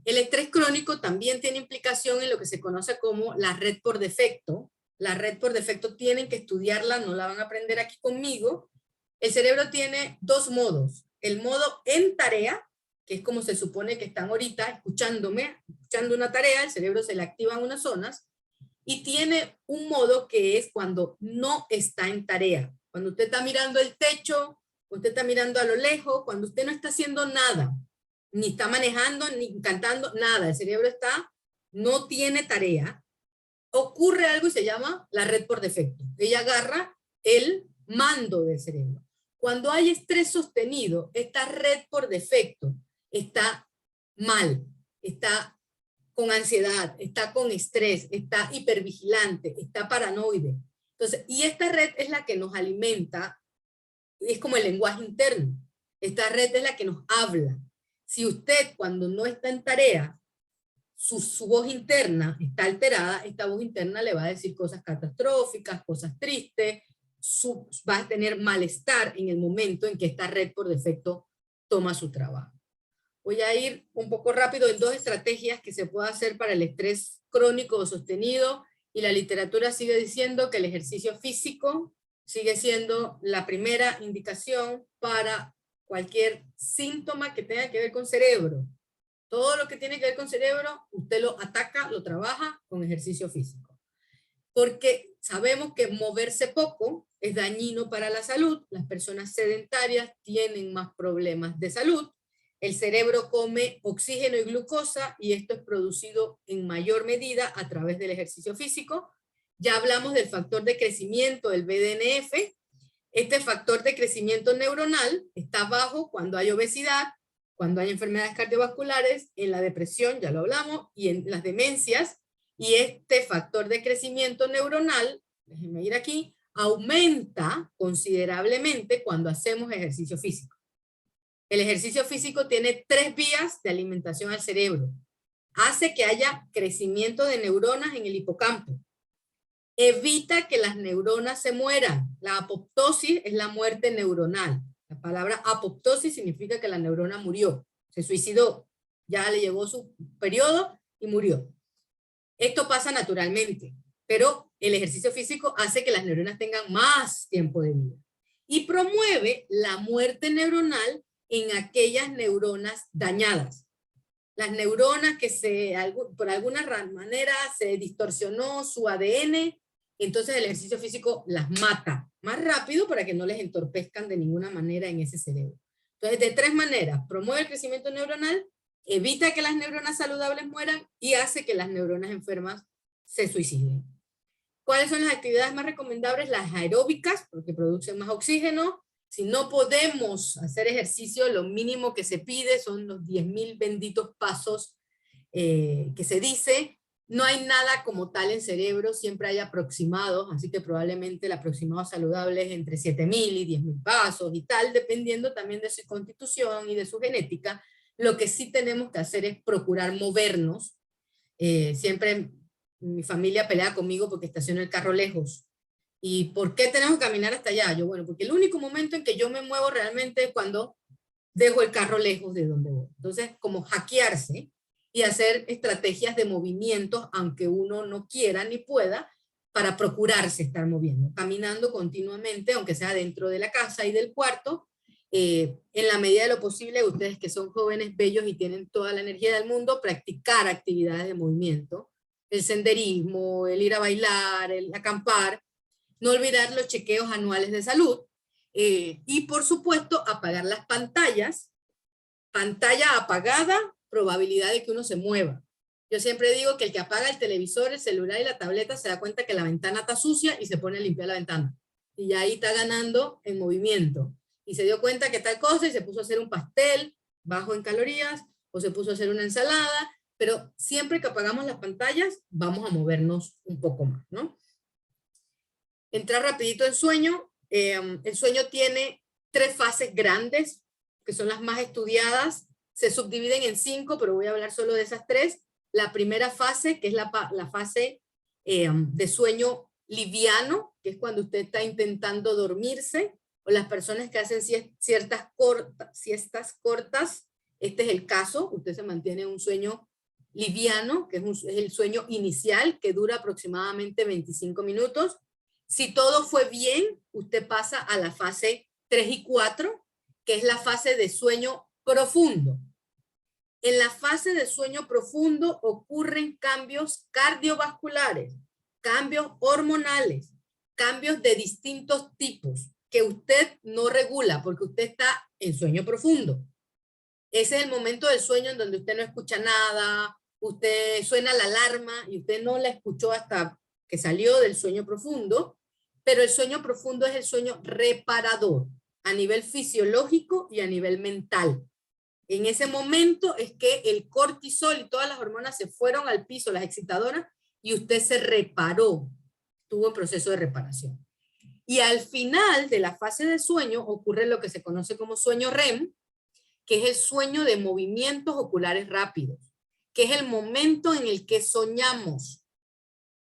El estrés crónico también tiene implicación en lo que se conoce como la red por defecto. La red por defecto tienen que estudiarla, no la van a aprender aquí conmigo. El cerebro tiene dos modos: el modo en tarea, que es como se supone que están ahorita escuchando una tarea, el cerebro se le activan unas zonas, y tiene un modo que es cuando no está en tarea. Cuando usted está mirando el techo, usted está mirando a lo lejos, cuando usted no está haciendo nada, ni está manejando, ni cantando, nada, el cerebro no tiene tarea, ocurre algo y se llama la red por defecto. Ella agarra el mando del cerebro. Cuando hay estrés sostenido, esta red por defecto está mal, está con ansiedad, está con estrés, está hipervigilante, está paranoide. Entonces, y esta red es la que nos alimenta, es como el lenguaje interno. Esta red es la que nos habla. Si usted, cuando no está en tarea, su voz interna está alterada, esta voz interna le va a decir cosas catastróficas, cosas tristes, va a tener malestar en el momento en que esta red por defecto toma su trabajo. Voy a ir un poco rápido en dos estrategias que se puede hacer para el estrés crónico o sostenido, y la literatura sigue diciendo que el ejercicio físico sigue siendo la primera indicación para cualquier síntoma que tenga que ver con cerebro. Todo lo que tiene que ver con cerebro, usted lo ataca, lo trabaja con ejercicio físico. Porque sabemos que moverse poco es dañino para la salud. Las personas sedentarias tienen más problemas de salud. El cerebro come oxígeno y glucosa, y esto es producido en mayor medida a través del ejercicio físico. Ya hablamos del factor de crecimiento, el BDNF. Este factor de crecimiento neuronal está bajo cuando hay obesidad, cuando hay enfermedades cardiovasculares, en la depresión, ya lo hablamos, y en las demencias. Y este factor de crecimiento neuronal, déjenme ir aquí, aumenta considerablemente cuando hacemos ejercicio físico. El ejercicio físico tiene 3 vías de alimentación al cerebro. Hace que haya crecimiento de neuronas en el hipocampo. Evita que las neuronas se mueran. La apoptosis es la muerte neuronal. La palabra apoptosis significa que la neurona murió, se suicidó, ya le llegó su periodo y murió. Esto pasa naturalmente, pero el ejercicio físico hace que las neuronas tengan más tiempo de vida. Y promueve la muerte neuronal en aquellas neuronas dañadas. Las neuronas que por alguna manera se distorsionó su ADN, entonces el ejercicio físico las mata más rápido para que no les entorpezcan de ninguna manera en ese cerebro. Entonces, de 3 maneras: promueve el crecimiento neuronal, evita que las neuronas saludables mueran y hace que las neuronas enfermas se suiciden. ¿Cuáles son las actividades más recomendables? Las aeróbicas, porque producen más oxígeno. Si no podemos hacer ejercicio, lo mínimo que se pide son los 10.000 benditos pasos que se dice. No hay nada como tal en cerebro, siempre hay aproximados, así que probablemente el aproximado saludable es entre 7.000 y 10.000 pasos y tal, dependiendo también de su constitución y de su genética, Lo que sí tenemos que hacer es procurar movernos. Siempre mi familia pelea conmigo porque estaciono el carro lejos. ¿Y por qué tenemos que caminar hasta allá? Yo, bueno, porque el único momento en que yo me muevo realmente es cuando dejo el carro lejos de donde voy. Entonces, como hackearse y hacer estrategias de movimientos, aunque uno no quiera ni pueda, para procurarse estar moviendo, caminando continuamente, aunque sea dentro de la casa y del cuarto, en la medida de lo posible, ustedes que son jóvenes, bellos y tienen toda la energía del mundo, practicar actividades de movimiento, el senderismo, el ir a bailar, el acampar, no olvidar los chequeos anuales de salud, y por supuesto apagar las pantallas. Pantalla apagada, probabilidad de que uno se mueva. Yo siempre digo que el que apaga el televisor, el celular y la tableta se da cuenta que la ventana está sucia y se pone a limpiar la ventana. Y ya ahí está ganando en movimiento. Y se dio cuenta que tal cosa y se puso a hacer un pastel bajo en calorías o se puso a hacer una ensalada, pero siempre que apagamos las pantallas vamos a movernos un poco más, ¿no? Entrar rapidito en sueño. El sueño tiene 3 fases grandes, que son las más estudiadas. Se subdividen en 5, pero voy a hablar solo de esas 3. La primera fase, que es la fase de sueño liviano, que es cuando usted está intentando dormirse, o las personas que hacen siestas cortas, este es el caso, usted se mantiene en un sueño liviano, que es el sueño inicial, que dura aproximadamente 25 minutos. Si todo fue bien, usted pasa a la fase 3 y 4, que es la fase de sueño profundo. En la fase de sueño profundo ocurren cambios cardiovasculares, cambios hormonales, cambios de distintos tipos que usted no regula porque usted está en sueño profundo. Ese es el momento del sueño en donde usted no escucha nada, usted suena la alarma y usted no la escuchó hasta que salió del sueño profundo, pero el sueño profundo es el sueño reparador a nivel fisiológico y a nivel mental. En ese momento es que el cortisol y todas las hormonas se fueron al piso, las excitadoras, y usted se reparó, tuvo un proceso de reparación. Y al final de la fase de sueño ocurre lo que se conoce como sueño REM, que es el sueño de movimientos oculares rápidos, que es el momento en el que soñamos.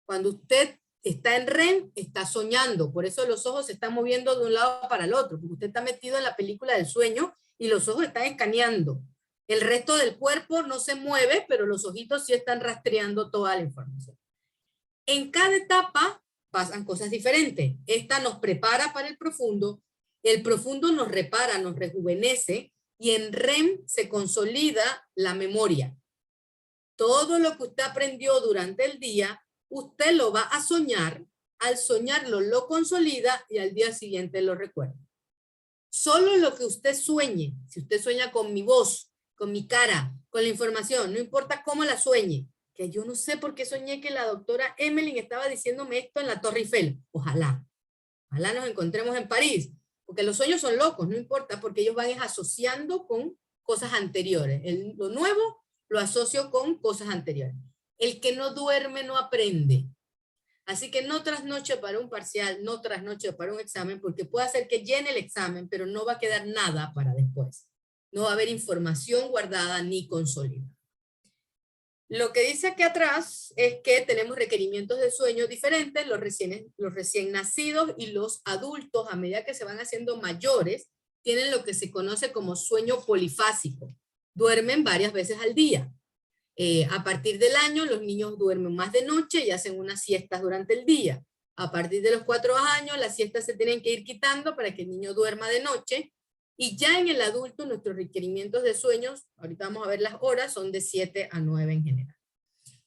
Cuando usted está en REM, está soñando, por eso los ojos se están moviendo de un lado para el otro, porque usted está metido en la película del sueño y los ojos están escaneando. El resto del cuerpo no se mueve, pero los ojitos sí están rastreando toda la información. En cada etapa pasan cosas diferentes. Esta nos prepara para el profundo nos repara, nos rejuvenece, y en REM se consolida la memoria. Todo lo que usted aprendió durante el día, usted lo va a soñar, al soñarlo lo consolida y al día siguiente lo recuerda. Solo lo que usted sueñe, si usted sueña con mi voz, con mi cara, con la información, no importa cómo la sueñe, que yo no sé por qué soñé que la doctora Emmeline estaba diciéndome esto en la Torre Eiffel. Ojalá nos encontremos en París, porque los sueños son locos, no importa, porque ellos van asociando con cosas anteriores. Lo nuevo lo asocio con cosas anteriores. El que no duerme no aprende. Así que no trasnoche para un parcial, no trasnoche para un examen, porque puede hacer que llene el examen, pero no va a quedar nada para después. No va a haber información guardada ni consolidada. Lo que dice aquí atrás es que tenemos requerimientos de sueño diferentes, los recién nacidos y los adultos, a medida que se van haciendo mayores, tienen lo que se conoce como sueño polifásico. Duermen varias veces al día. A partir del año, los niños duermen más de noche y hacen unas siestas durante el día. A partir de los 4 años, las siestas se tienen que ir quitando para que el niño duerma de noche. Y ya en el adulto, nuestros requerimientos de sueños, ahorita vamos a ver las horas, son de 7 a 9 en general.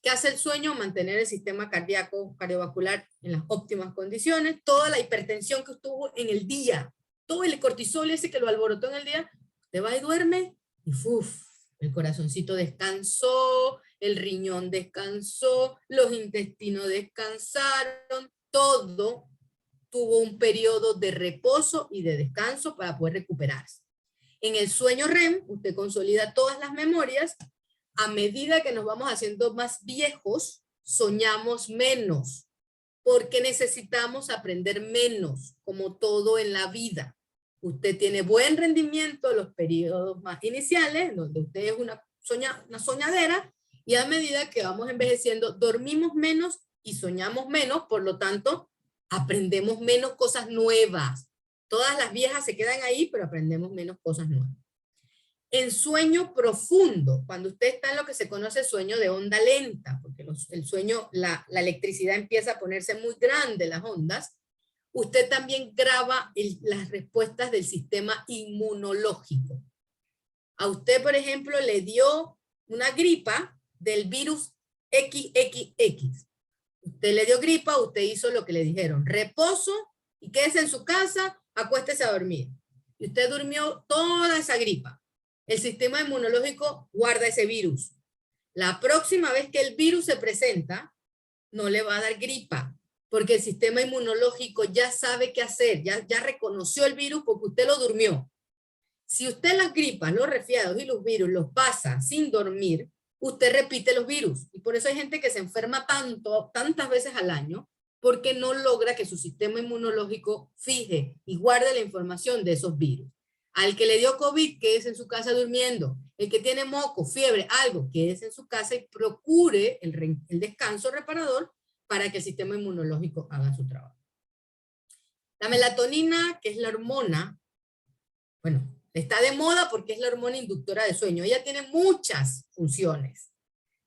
¿Qué hace el sueño? Mantener el sistema cardíaco, cardiovascular en las óptimas condiciones. Toda la hipertensión que estuvo en el día, todo el cortisol ese que lo alborotó en el día, te va y duerme y ¡uf! El corazoncito descansó, el riñón descansó, los intestinos descansaron, todo tuvo un periodo de reposo y de descanso para poder recuperarse. En el sueño REM, usted consolida todas las memorias. A medida que nos vamos haciendo más viejos, soñamos menos, porque necesitamos aprender menos, como todo en la vida. Usted tiene buen rendimiento en los periodos más iniciales, donde usted es una soñadera, y a medida que vamos envejeciendo, dormimos menos y soñamos menos, por lo tanto, aprendemos menos cosas nuevas. Todas las viejas se quedan ahí, pero aprendemos menos cosas nuevas. En sueño profundo, cuando usted está en lo que se conoce sueño de onda lenta, porque el sueño, la electricidad empieza a ponerse muy grande, las ondas, usted también graba las respuestas del sistema inmunológico. A usted, por ejemplo, le dio una gripa del virus XXX. Usted le dio gripa, usted hizo lo que le dijeron, reposo y quédese en su casa, acuéstese a dormir. Y usted durmió toda esa gripa. El sistema inmunológico guarda ese virus. La próxima vez que el virus se presenta, no le va a dar gripa, porque el sistema inmunológico ya sabe qué hacer, ya reconoció el virus porque usted lo durmió. Si usted las gripas, los resfriados y los virus los pasa sin dormir, usted repite los virus. Y por eso hay gente que se enferma tantas veces al año, porque no logra que su sistema inmunológico fije y guarde la información de esos virus. Al que le dio COVID, quédese en su casa durmiendo. El que tiene moco, fiebre, algo, quédese en su casa y procure el descanso reparador para que el sistema inmunológico haga su trabajo. La melatonina, que es la hormona, bueno, está de moda porque es la hormona inductora de sueño. Ella tiene muchas funciones.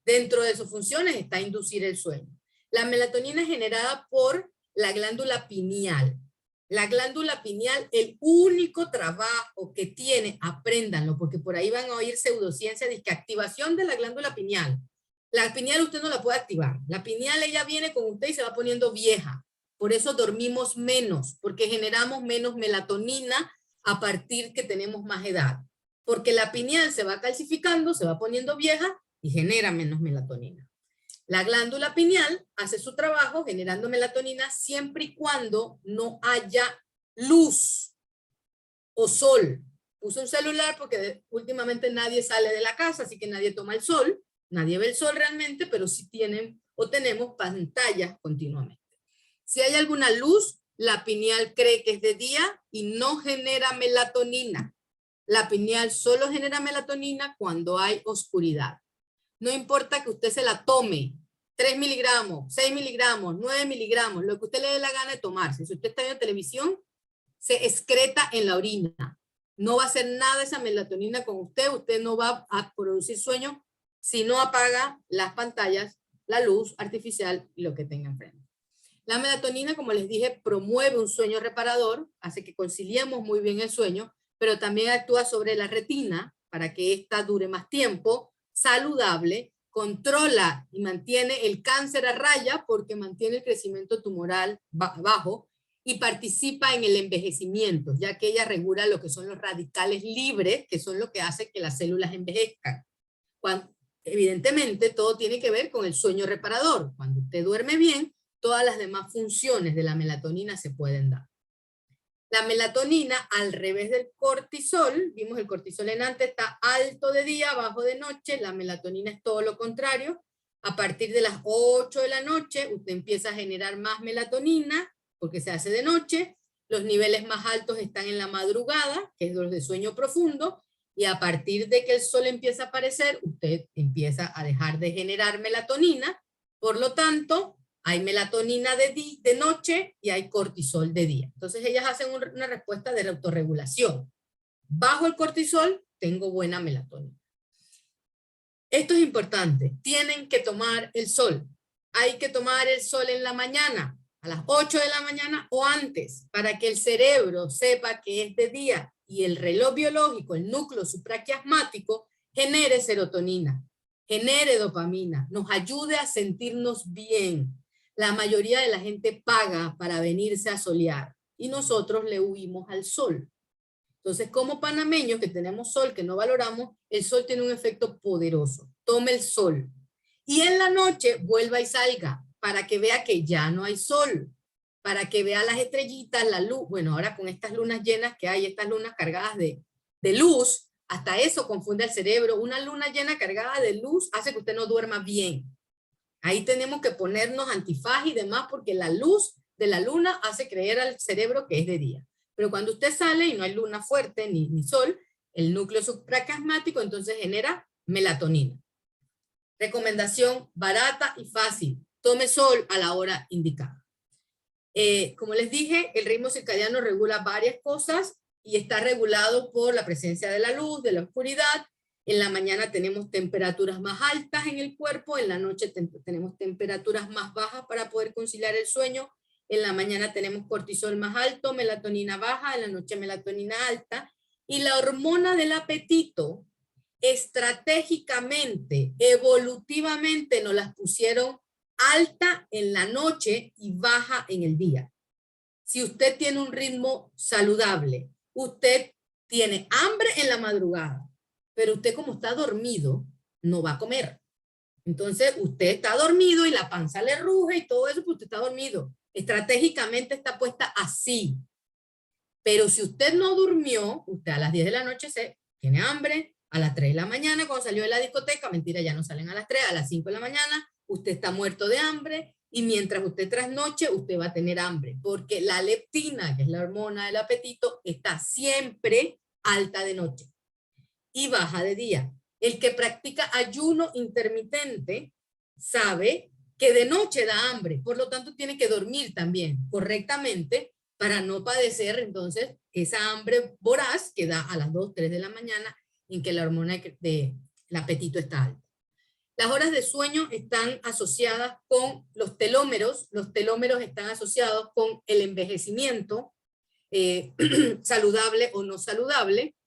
Dentro de sus funciones está inducir el sueño. La melatonina es generada por la glándula pineal. La glándula pineal, el único trabajo que tiene, apréndanlo, porque por ahí van a oír pseudociencia de que activación de la glándula pineal. La pineal usted no la puede activar. La pineal ella viene con usted y se va poniendo vieja. Por eso dormimos menos, porque generamos menos melatonina a partir que tenemos más edad. Porque la pineal se va calcificando, se va poniendo vieja y genera menos melatonina. La glándula pineal hace su trabajo generando melatonina siempre y cuando no haya luz o sol. Puse un celular porque últimamente nadie sale de la casa, así que nadie toma el sol, nadie ve el sol realmente, pero sí tienen o tenemos pantallas continuamente. Si hay alguna luz, la pineal cree que es de día y no genera melatonina. La pineal solo genera melatonina cuando hay oscuridad. No importa que usted se la tome, 3 miligramos, 6 miligramos, 9 miligramos, lo que usted le dé la gana de tomarse. Si usted está viendo televisión, se excreta en la orina. No va a hacer nada esa melatonina con usted, usted no va a producir sueño si no apaga las pantallas, la luz artificial y lo que tenga enfrente. La melatonina, como les dije, promueve un sueño reparador, hace que conciliemos muy bien el sueño, pero también actúa sobre la retina para que ésta dure más tiempo, saludable, controla y mantiene el cáncer a raya porque mantiene el crecimiento tumoral bajo y participa en el envejecimiento, ya que ella regula lo que son los radicales libres, que son lo que hace que las células envejezcan. Evidentemente, todo tiene que ver con el sueño reparador. Cuando usted duerme bien, todas las demás funciones de la melatonina se pueden dar. La melatonina, al revés del cortisol, vimos el cortisol en antes, está alto de día, bajo de noche. La melatonina es todo lo contrario. A partir de las 8 de la noche, usted empieza a generar más melatonina, porque se hace de noche. Los niveles más altos están en la madrugada, que es los de sueño profundo, y a partir de que el sol empieza a aparecer, usted empieza a dejar de generar melatonina. Por lo tanto, hay melatonina de noche y hay cortisol de día. Entonces ellas hacen una respuesta de autorregulación. Bajo el cortisol, tengo buena melatonina. Esto es importante. Tienen que tomar el sol. Hay que tomar el sol en la mañana, a las 8 de la mañana o antes, para que el cerebro sepa que es de día y el reloj biológico, el núcleo supraquiasmático, genere serotonina, genere dopamina, nos ayude a sentirnos bien. La mayoría de la gente paga para venirse a solear y nosotros le huimos al sol. Entonces, como panameños que tenemos sol, que no valoramos, el sol tiene un efecto poderoso. Tome el sol. Y en la noche vuelva y salga para que vea que ya no hay sol, para que vea las estrellitas, la luz. Bueno, ahora con estas lunas llenas que hay, estas lunas cargadas de luz, hasta eso confunde al cerebro. Una luna llena cargada de luz hace que usted no duerma bien. Ahí tenemos que ponernos antifaz y demás porque la luz de la luna hace creer al cerebro que es de día. Pero cuando usted sale y no hay luna fuerte ni sol, el núcleo supraquiasmático entonces genera melatonina. Recomendación barata y fácil. Tome sol a la hora indicada. Como les dije, el ritmo circadiano regula varias cosas y está regulado por la presencia de la luz, de la oscuridad. En la mañana tenemos temperaturas más altas en el cuerpo, en la noche tenemos temperaturas más bajas para poder conciliar el sueño. En la mañana tenemos cortisol más alto, melatonina baja, en la noche melatonina alta. Y la hormona del apetito, estratégicamente, evolutivamente, nos las pusieron alta en la noche y baja en el día. Si usted tiene un ritmo saludable, usted tiene hambre en la madrugada, pero usted como está dormido, no va a comer. Entonces usted está dormido y la panza le ruge y todo eso, pues usted está dormido. Estratégicamente está puesta así. Pero si usted no durmió, usted a las 10 de la noche tiene hambre, a las 3 de la mañana cuando salió de la discoteca, mentira, ya no salen a las 3, a las 5 de la mañana, usted está muerto de hambre, y mientras usted trasnoche, usted va a tener hambre, porque la leptina, que es la hormona del apetito, está siempre alta de noche y baja de día. El que practica ayuno intermitente sabe que de noche da hambre, por lo tanto tiene que dormir también correctamente para no padecer entonces esa hambre voraz que da a las 2, 3 de la mañana en que la hormona del apetito está alta. Las horas de sueño están asociadas con los telómeros están asociados con el envejecimiento saludable o no saludable.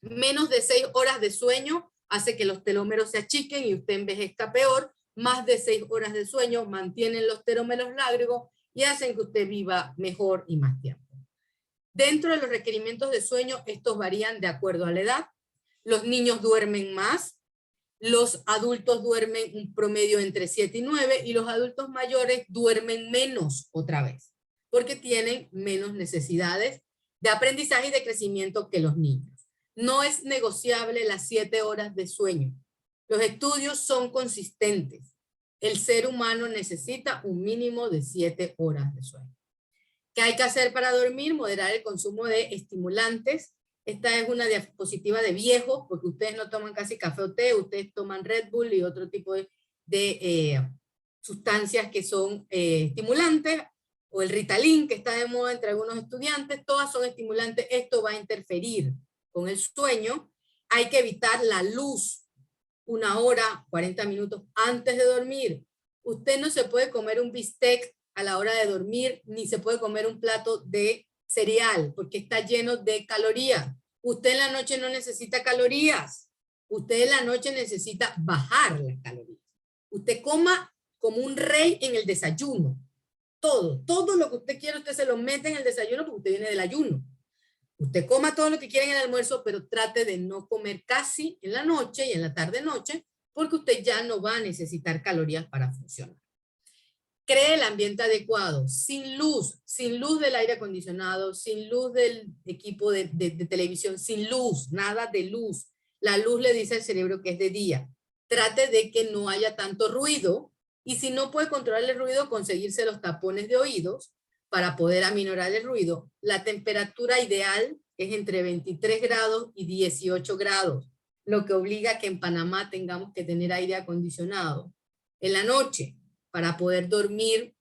Menos de 6 horas de sueño hace que los telómeros se achiquen y usted envejezca peor. Más de 6 horas de sueño mantienen los telómeros largos y hacen que usted viva mejor y más tiempo. Dentro de los requerimientos de sueño, estos varían de acuerdo a la edad. Los niños duermen más, los adultos duermen un promedio entre 7 y 9 y los adultos mayores duermen menos otra vez, porque tienen menos necesidades de aprendizaje y de crecimiento que los niños. No es negociable las 7 horas de sueño. Los estudios son consistentes. El ser humano necesita un mínimo de 7 horas de sueño. ¿Qué hay que hacer para dormir? Moderar el consumo de estimulantes. Esta es una diapositiva de viejos, porque ustedes no toman casi café o té, ustedes toman Red Bull y otro tipo de sustancias que son estimulantes, o el Ritalin, que está de moda entre algunos estudiantes. Todas son estimulantes. Esto va a interferir con el sueño. Hay que evitar la luz 1 hora, 40 minutos antes de dormir. Usted no se puede comer un bistec a la hora de dormir, ni se puede comer un plato de cereal, porque está lleno de calorías. Usted en la noche no necesita calorías. Usted en la noche necesita bajar las calorías. Usted coma como un rey en el desayuno. Todo lo que usted quiere, usted se lo mete en el desayuno porque usted viene del ayuno. Usted coma todo lo que quiera en el almuerzo, pero trate de no comer casi en la noche y en la tarde-noche, porque usted ya no va a necesitar calorías para funcionar. Cree el ambiente adecuado, sin luz del aire acondicionado, sin luz del equipo de televisión, sin luz, nada de luz. La luz le dice al cerebro que es de día. Trate de que no haya tanto ruido, y si no puede controlar el ruido, conseguirse los tapones de oídos para poder aminorar el ruido. La temperatura ideal es entre 23 grados y 18 grados, lo que obliga a que en Panamá tengamos que tener aire acondicionado en la noche para poder dormir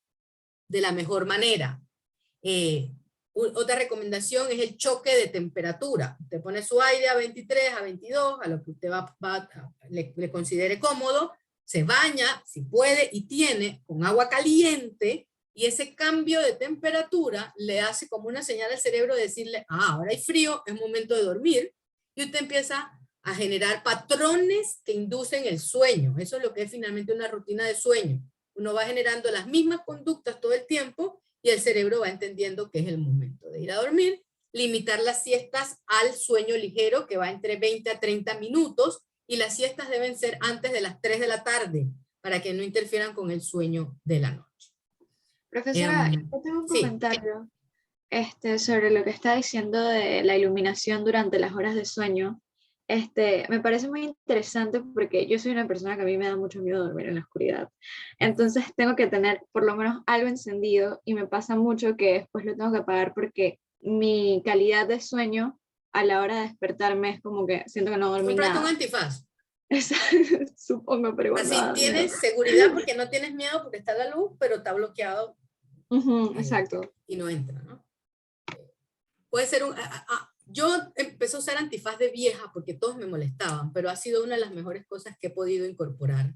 de la mejor manera. Otra recomendación es el choque de temperatura. Usted pone su aire a 23, a 22, a lo que usted le considere cómodo, se baña, si puede y tiene, con agua caliente, y ese cambio de temperatura le hace como una señal al cerebro de decirle, ahora hay frío, es momento de dormir, y usted empieza a generar patrones que inducen el sueño. Eso es lo que es finalmente una rutina de sueño. Uno va generando las mismas conductas todo el tiempo y el cerebro va entendiendo que es el momento de ir a dormir. Limitar las siestas al sueño ligero, que va entre 20 a 30 minutos, y las siestas deben ser antes de las 3 de la tarde para que no interfieran con el sueño de la noche. Profesora, yo tengo un sí. comentario sobre lo que está diciendo de la iluminación durante las horas de sueño. Me parece muy interesante porque yo soy una persona que a mí me da mucho miedo dormir en la oscuridad. Entonces tengo que tener por lo menos algo encendido, y me pasa mucho que después lo tengo que apagar porque mi calidad de sueño a la hora de despertarme es como que siento que no dormí Cómprate un nada. antifaz. Supongo, pero igual Así no, tienes seguridad porque no tienes miedo porque está la luz, pero está bloqueado exacto. y no entra, ¿no? Puede ser yo empecé a usar antifaz de vieja porque todos me molestaban, pero ha sido una de las mejores cosas que he podido incorporar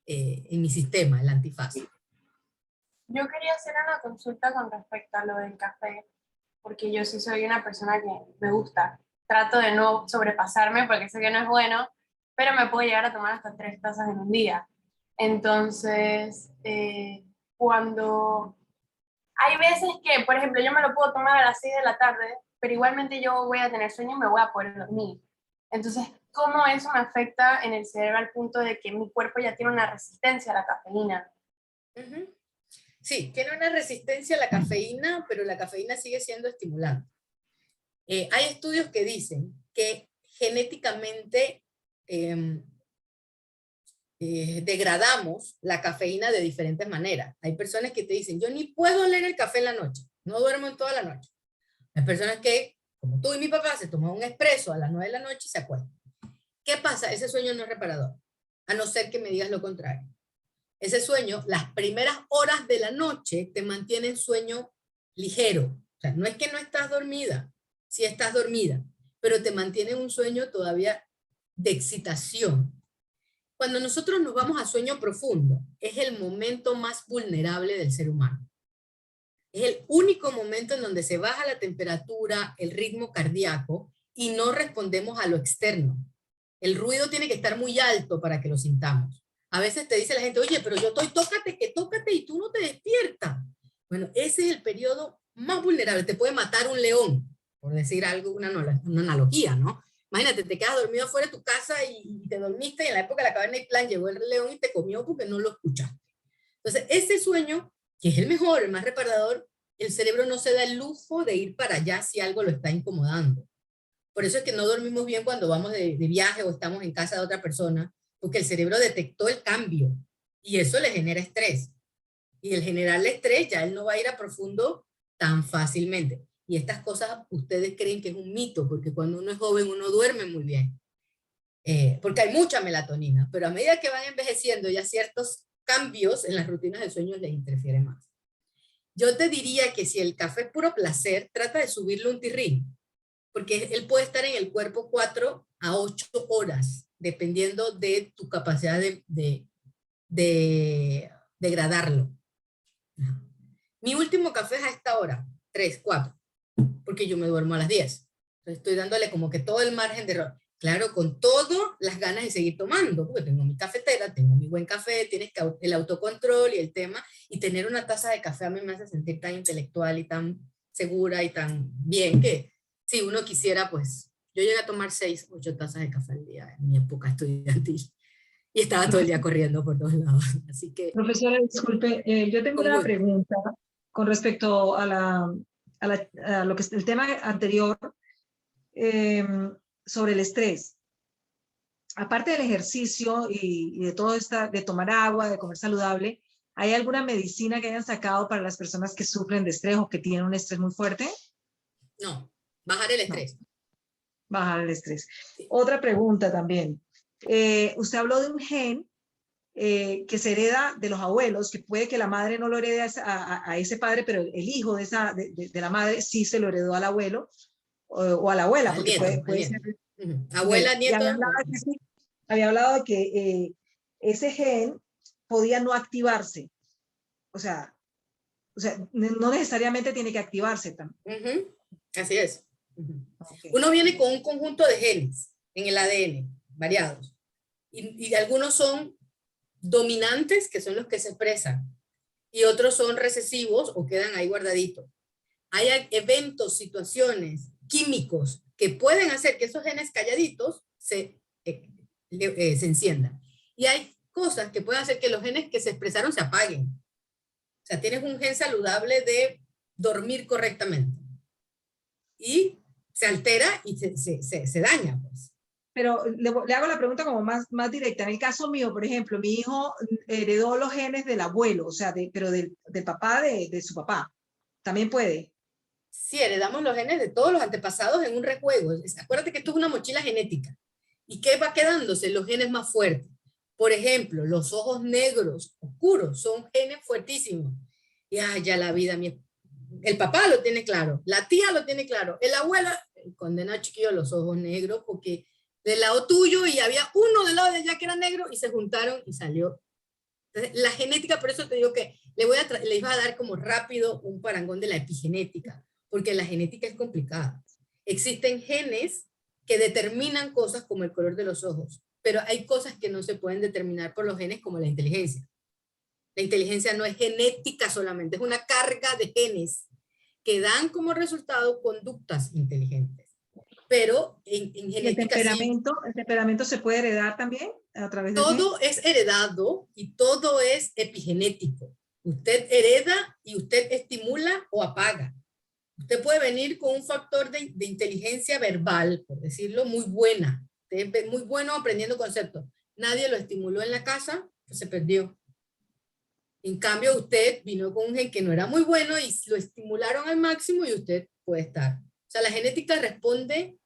en mi sistema, el antifaz. Yo quería hacer una consulta con respecto a lo del café, porque yo sí soy una persona que me gusta. Trato de no sobrepasarme porque sé que no es bueno, pero me puedo llegar a tomar hasta 3 tazas en un día. Entonces, cuando hay veces que, por ejemplo, yo me lo puedo tomar a las 6 de la tarde, pero igualmente yo voy a tener sueño y me voy a poder dormir. Entonces, ¿cómo eso me afecta en el cerebro al punto de que mi cuerpo ya tiene una resistencia a la cafeína? Uh-huh. Sí, tiene una resistencia a la cafeína, pero la cafeína sigue siendo estimulante. Hay estudios que dicen que genéticamente degradamos la cafeína de diferentes maneras. Hay personas que te dicen, yo ni puedo leer el café en la noche, no duermo en toda la noche. Hay personas que, como tú y mi papá, se toman un espresso a las 9 de la noche y se acuestan. ¿Qué pasa? Ese sueño no es reparador, a no ser que me digas lo contrario. Ese sueño, las primeras horas de la noche te mantienen sueño ligero. O sea, no es que no estás dormida, sí estás dormida, pero te mantiene un sueño todavía de excitación. Cuando nosotros nos vamos a sueño profundo, es el momento más vulnerable del ser humano. Es el único momento en donde se baja la temperatura, el ritmo cardíaco y no respondemos a lo externo. El ruido tiene que estar muy alto para que lo sintamos. A veces te dice la gente, oye, pero yo estoy, tócate y tú no te despiertas. Bueno, ese es el periodo más vulnerable. Te puede matar un león, por decir algo, una analogía, ¿no? Imagínate, te quedas dormido fuera de tu casa y te dormiste y en la época de la caverna y plan llegó el león y te comió porque no lo escuchaste. Entonces, ese sueño, que es el mejor, el más reparador, el cerebro no se da el lujo de ir para allá si algo lo está incomodando. Por eso es que no dormimos bien cuando vamos de viaje o estamos en casa de otra persona, porque el cerebro detectó el cambio y eso le genera estrés. Y el generarle estrés, ya él no va a ir a profundo tan fácilmente. Y estas cosas ustedes creen que es un mito, porque cuando uno es joven uno duerme muy bien. Porque hay mucha melatonina, pero a medida que van envejeciendo ya ciertos cambios en las rutinas de sueño les interfieren más. Yo te diría que si el café es puro placer, trata de subirle un tirrín, porque él puede estar en el cuerpo 4 a 8 horas, dependiendo de tu capacidad de degradarlo. Mi último café es a esta hora, 3, 4, porque yo me duermo a las 10. Entonces estoy dándole como que todo el margen de error. Claro, con todas las ganas de seguir tomando, porque tengo mi cafetera, tengo mi buen café, tienes el autocontrol y el tema, y tener una taza de café a mí me hace sentir tan intelectual y tan segura y tan bien que si uno quisiera, pues, yo llegué a tomar 6, 8 tazas de café al día en mi época estudiantil y estaba todo el día corriendo por todos lados, así que... Profesora, disculpe, yo tengo una pregunta con respecto a lo que es el tema anterior sobre el estrés. Aparte del ejercicio y de todo de tomar agua, de comer saludable, ¿hay alguna medicina que hayan sacado para las personas que sufren de estrés o que tienen un estrés muy fuerte? No, bajar el estrés. No. Bajar el estrés. Sí. Otra pregunta también. Usted habló de un gen que se hereda de los abuelos, que puede que la madre no lo herede a ese padre, pero el hijo de la madre sí se lo heredó al abuelo o a la abuela, porque nieto, puede ser... Abuela, nieto. Había hablado de que ese gen podía no activarse. O sea, no necesariamente tiene que activarse también. Así es. Okay. Uno viene con un conjunto de genes en el ADN, variados. Y algunos son dominantes, que son los que se expresan, y otros son recesivos o quedan ahí guardaditos. Hay eventos, situaciones, químicos que pueden hacer que esos genes calladitos se enciendan. Y hay cosas que pueden hacer que los genes que se expresaron se apaguen. O sea, tienes un gen saludable de dormir correctamente. Y se altera y se daña, pues. Pero le hago la pregunta como más directa. En el caso mío, por ejemplo, mi hijo heredó los genes del abuelo, o sea, pero del papá de su papá. ¿También puede? Sí, heredamos los genes de todos los antepasados en un rejuego. Acuérdate que esto es una mochila genética. ¿Y qué va quedándose? Los genes más fuertes. Por ejemplo, los ojos negros oscuros son genes fuertísimos. Y ya la vida, el papá lo tiene claro, la tía lo tiene claro, el abuelo condena chiquillo los ojos negros porque del lado tuyo y había uno del lado de allá que era negro y se juntaron y salió. Entonces, la genética, por eso te digo que le iba a dar como rápido un parangón de la epigenética, porque la genética es complicada. Existen genes que determinan cosas como el color de los ojos, pero hay cosas que no se pueden determinar por los genes como la inteligencia. La inteligencia no es genética solamente, es una carga de genes que dan como resultado conductas inteligentes. Pero en genética ¿El temperamento se puede heredar también a través de todo es heredado y todo es epigenético. Usted hereda y usted estimula o apaga. Usted puede venir con un factor de inteligencia verbal, por decirlo, muy buena. Usted es muy bueno aprendiendo conceptos. Nadie lo estimuló en la casa, pues se perdió. En cambio, usted vino con un gen que no era muy bueno y lo estimularon al máximo y usted puede estar. O sea, la genética responde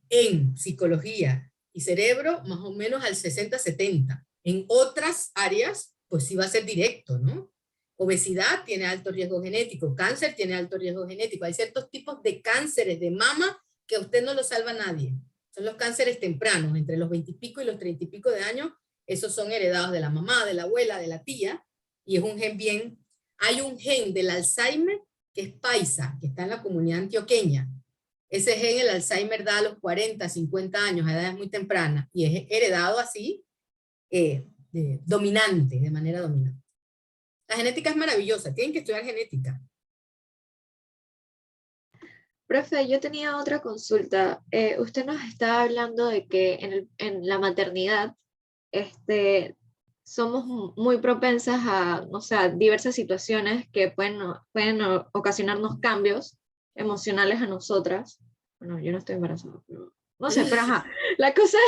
en psicología y cerebro más o menos al 60-70. En otras áreas, pues sí va a ser directo, ¿no? Obesidad tiene alto riesgo genético, cáncer tiene alto riesgo genético. Hay ciertos tipos de cánceres de mama que a usted no lo salva nadie. Son los cánceres tempranos, entre los 20 y pico y los 30 y pico de años. Esos son heredados de la mamá, de la abuela, de la tía. Y es un gen bien. Hay un gen del Alzheimer que es paisa, que está en la comunidad antioqueña. Ese gen, el Alzheimer, da a los 40, 50 años, a edades muy tempranas, y es heredado así, dominante, de manera dominante. La genética es maravillosa, tienen que estudiar genética. Profe, yo tenía otra consulta. Usted nos estaba hablando de que en la maternidad somos muy propensas a, o sea, diversas situaciones que pueden ocasionarnos cambios emocionales a nosotras. Bueno, yo no estoy embarazada, pero no sé, pero ajá. La cosa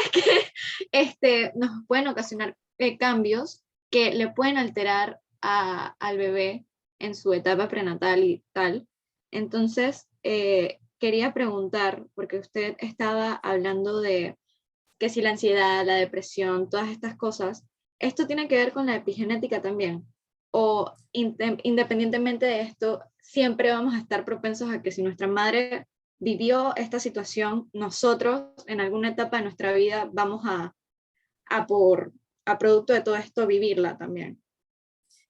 es que nos pueden ocasionar cambios que le pueden alterar al bebé en su etapa prenatal y tal. Entonces, quería preguntar, porque usted estaba hablando de que si la ansiedad, la depresión, todas estas cosas, ¿esto tiene que ver con la epigenética también? O independientemente de esto, siempre vamos a estar propensos a que si nuestra madre vivió esta situación, nosotros en alguna etapa de nuestra vida vamos a producto de todo esto vivirla también.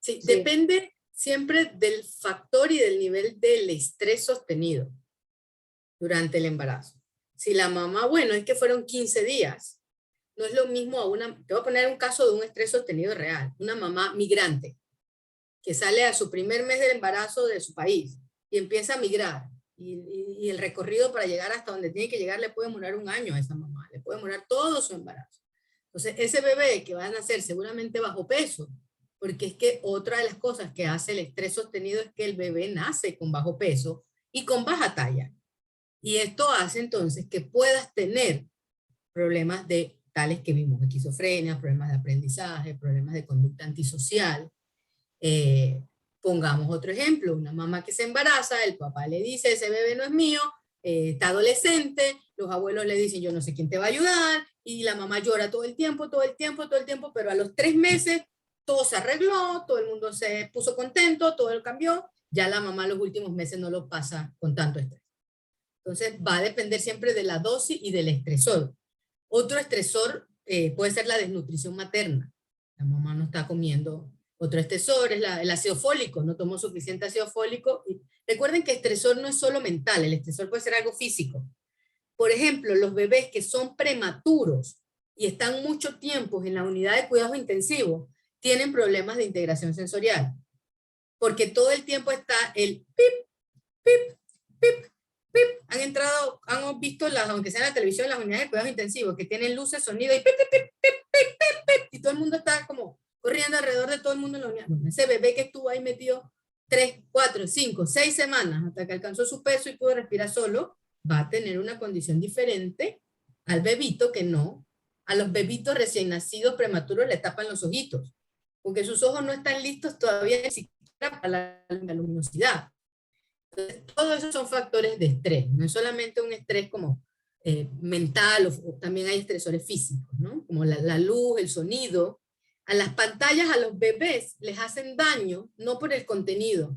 Sí, depende siempre del factor y del nivel del estrés sostenido durante el embarazo. Si la mamá, bueno, es que fueron 15 días, no es lo mismo te voy a poner un caso de un estrés sostenido real, una mamá migrante que sale a su primer mes del embarazo de su país y empieza a migrar y el recorrido para llegar hasta donde tiene que llegar le puede demorar un año a esa mamá, le puede demorar todo su embarazo. Entonces ese bebé que va a nacer seguramente bajo peso, porque es que otra de las cosas que hace el estrés sostenido es que el bebé nace con bajo peso y con baja talla. Y esto hace entonces que puedas tener problemas de tales que vimos, esquizofrenia, problemas de aprendizaje, problemas de conducta antisocial. Pongamos otro ejemplo, una mamá que se embaraza, el papá le dice, ese bebé no es mío, está adolescente, los abuelos le dicen, yo no sé quién te va a ayudar, y la mamá llora todo el tiempo, pero a los 3 meses todo se arregló, todo el mundo se puso contento, todo cambió, ya la mamá los últimos meses no lo pasa con tanto estrés. Entonces va a depender siempre de la dosis y del estresor. Otro estresor puede ser la desnutrición materna. La mamá no está comiendo. Otro estresor es el ácido fólico, no tomó suficiente ácido fólico. Y recuerden que estresor no es solo mental, el estresor puede ser algo físico. Por ejemplo, los bebés que son prematuros y están mucho tiempo en la unidad de cuidados intensivos tienen problemas de integración sensorial. Porque todo el tiempo está el pip, pip, pip, pip. Han visto, aunque sea en la televisión, las unidades de cuidados intensivos que tienen luces, sonido y pip, pip, pip, pip, pip, pip, pip, y todo el mundo está como corriendo alrededor de todo el mundo en la unidad. Bueno, ese bebé que estuvo ahí metido 3, 4, 5, 6 semanas hasta que alcanzó su peso y pudo respirar solo, va a tener una condición diferente al bebito que no. A los bebitos recién nacidos prematuros le tapan los ojitos, porque sus ojos no están listos todavía ni siquiera para la luminosidad. Entonces, todos esos son factores de estrés, no es solamente un estrés como mental, o también hay estresores físicos, ¿no? Como la luz, el sonido. A las pantallas, a los bebés les hacen daño, no por el contenido,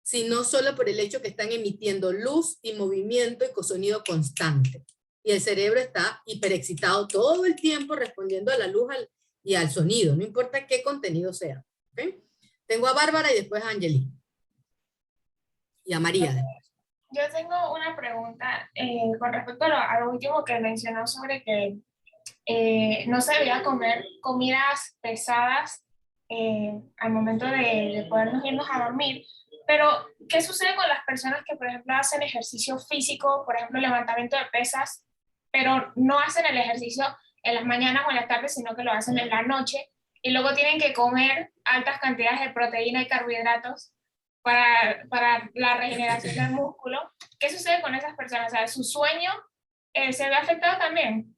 sino solo por el hecho que están emitiendo luz y movimiento y sonido constante. Y el cerebro está hiperexcitado todo el tiempo respondiendo a la luz y al sonido, no importa qué contenido sea. ¿Okay? Tengo a Bárbara y después a Angeli. Y a María después. Yo tengo una pregunta con respecto a lo último que mencionó sobre que no se debía comer comidas pesadas al momento de podernos irnos a dormir. Pero, ¿qué sucede con las personas que, por ejemplo, hacen ejercicio físico, por ejemplo, levantamiento de pesas, pero no hacen el ejercicio en las mañanas o en las tardes, sino que lo hacen en la noche, y luego tienen que comer altas cantidades de proteína y carbohidratos para la regeneración del músculo? ¿Qué sucede con esas personas? O sea, ¿su sueño se ve afectado también?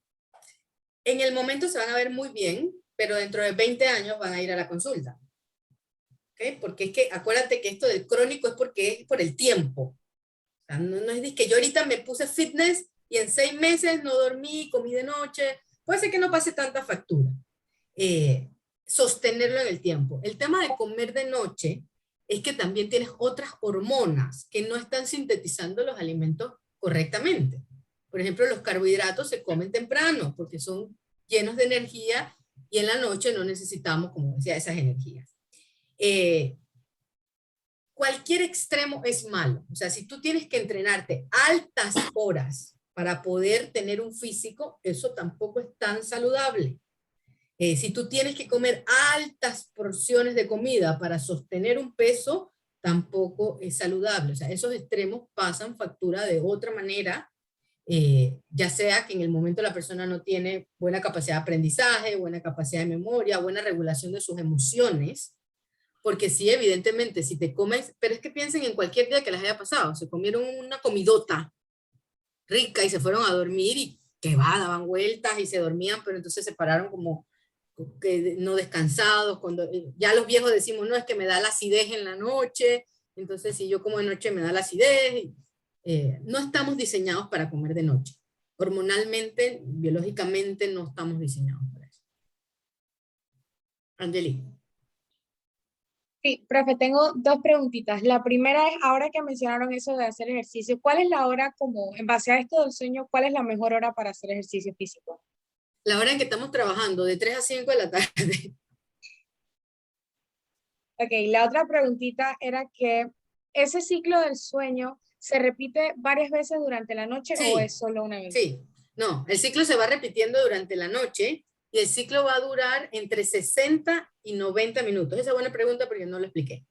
En el momento se van a ver muy bien, pero dentro de 20 años van a ir a la consulta. ¿Okay? Porque es que acuérdate que esto del crónico es porque es por el tiempo. O sea, no es que yo ahorita me puse fitness y en 6 meses no dormí, comí de noche. Puede ser que no pase tanta factura. Sostenerlo en el tiempo. El tema de comer de noche es que también tienes otras hormonas que no están sintetizando los alimentos correctamente. Por ejemplo, los carbohidratos se comen temprano porque son llenos de energía y en la noche no necesitamos, como decía, esas energías. Cualquier extremo es malo. O sea, si tú tienes que entrenarte altas horas para poder tener un físico, eso tampoco es tan saludable. Si tú tienes que comer altas porciones de comida para sostener un peso, tampoco es saludable. O sea, esos extremos pasan factura de otra manera, ya sea que en el momento la persona no tiene buena capacidad de aprendizaje, buena capacidad de memoria, buena regulación de sus emociones, porque sí, evidentemente, si te comes, pero es que piensen en cualquier día que les haya pasado, se comieron una comidota rica y se fueron a dormir y que va, daban vueltas y se dormían, pero entonces se pararon como que no descansados, cuando ya los viejos decimos, no, es que me da la acidez en la noche, entonces si yo como de noche me da la acidez, no estamos diseñados para comer de noche. Hormonalmente, biológicamente no estamos diseñados para eso. Angeli. Sí, profe, tengo dos preguntitas. La primera es, ahora que mencionaron eso de hacer ejercicio, ¿cuál es la hora, como en base a esto del sueño, cuál es la mejor hora para hacer ejercicio físico? La hora en que estamos trabajando, de 3 a 5 de la tarde. Ok, la otra preguntita era que ese ciclo del sueño se repite varias veces durante la noche Sí, o es solo una vez. Sí, no, el ciclo se va repitiendo durante la noche y el ciclo va a durar entre 60 y 90 minutos. Esa es buena pregunta porque no lo expliqué.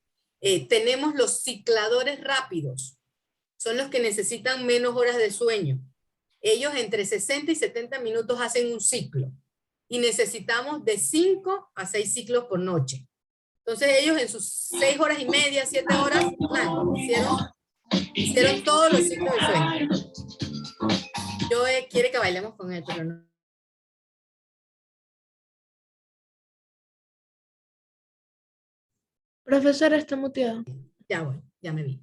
Tenemos los cicladores rápidos, son los que necesitan menos horas de sueño. Ellos entre 60 y 70 minutos hacen un ciclo y necesitamos de 5 a 6 ciclos por noche. Entonces ellos en sus 6 horas y media, 7 horas, hicieron todos los ciclos de sueño. Yo quiere que bailemos con él, pero no. Profesora, está muteado. Ya bueno, ya me vi.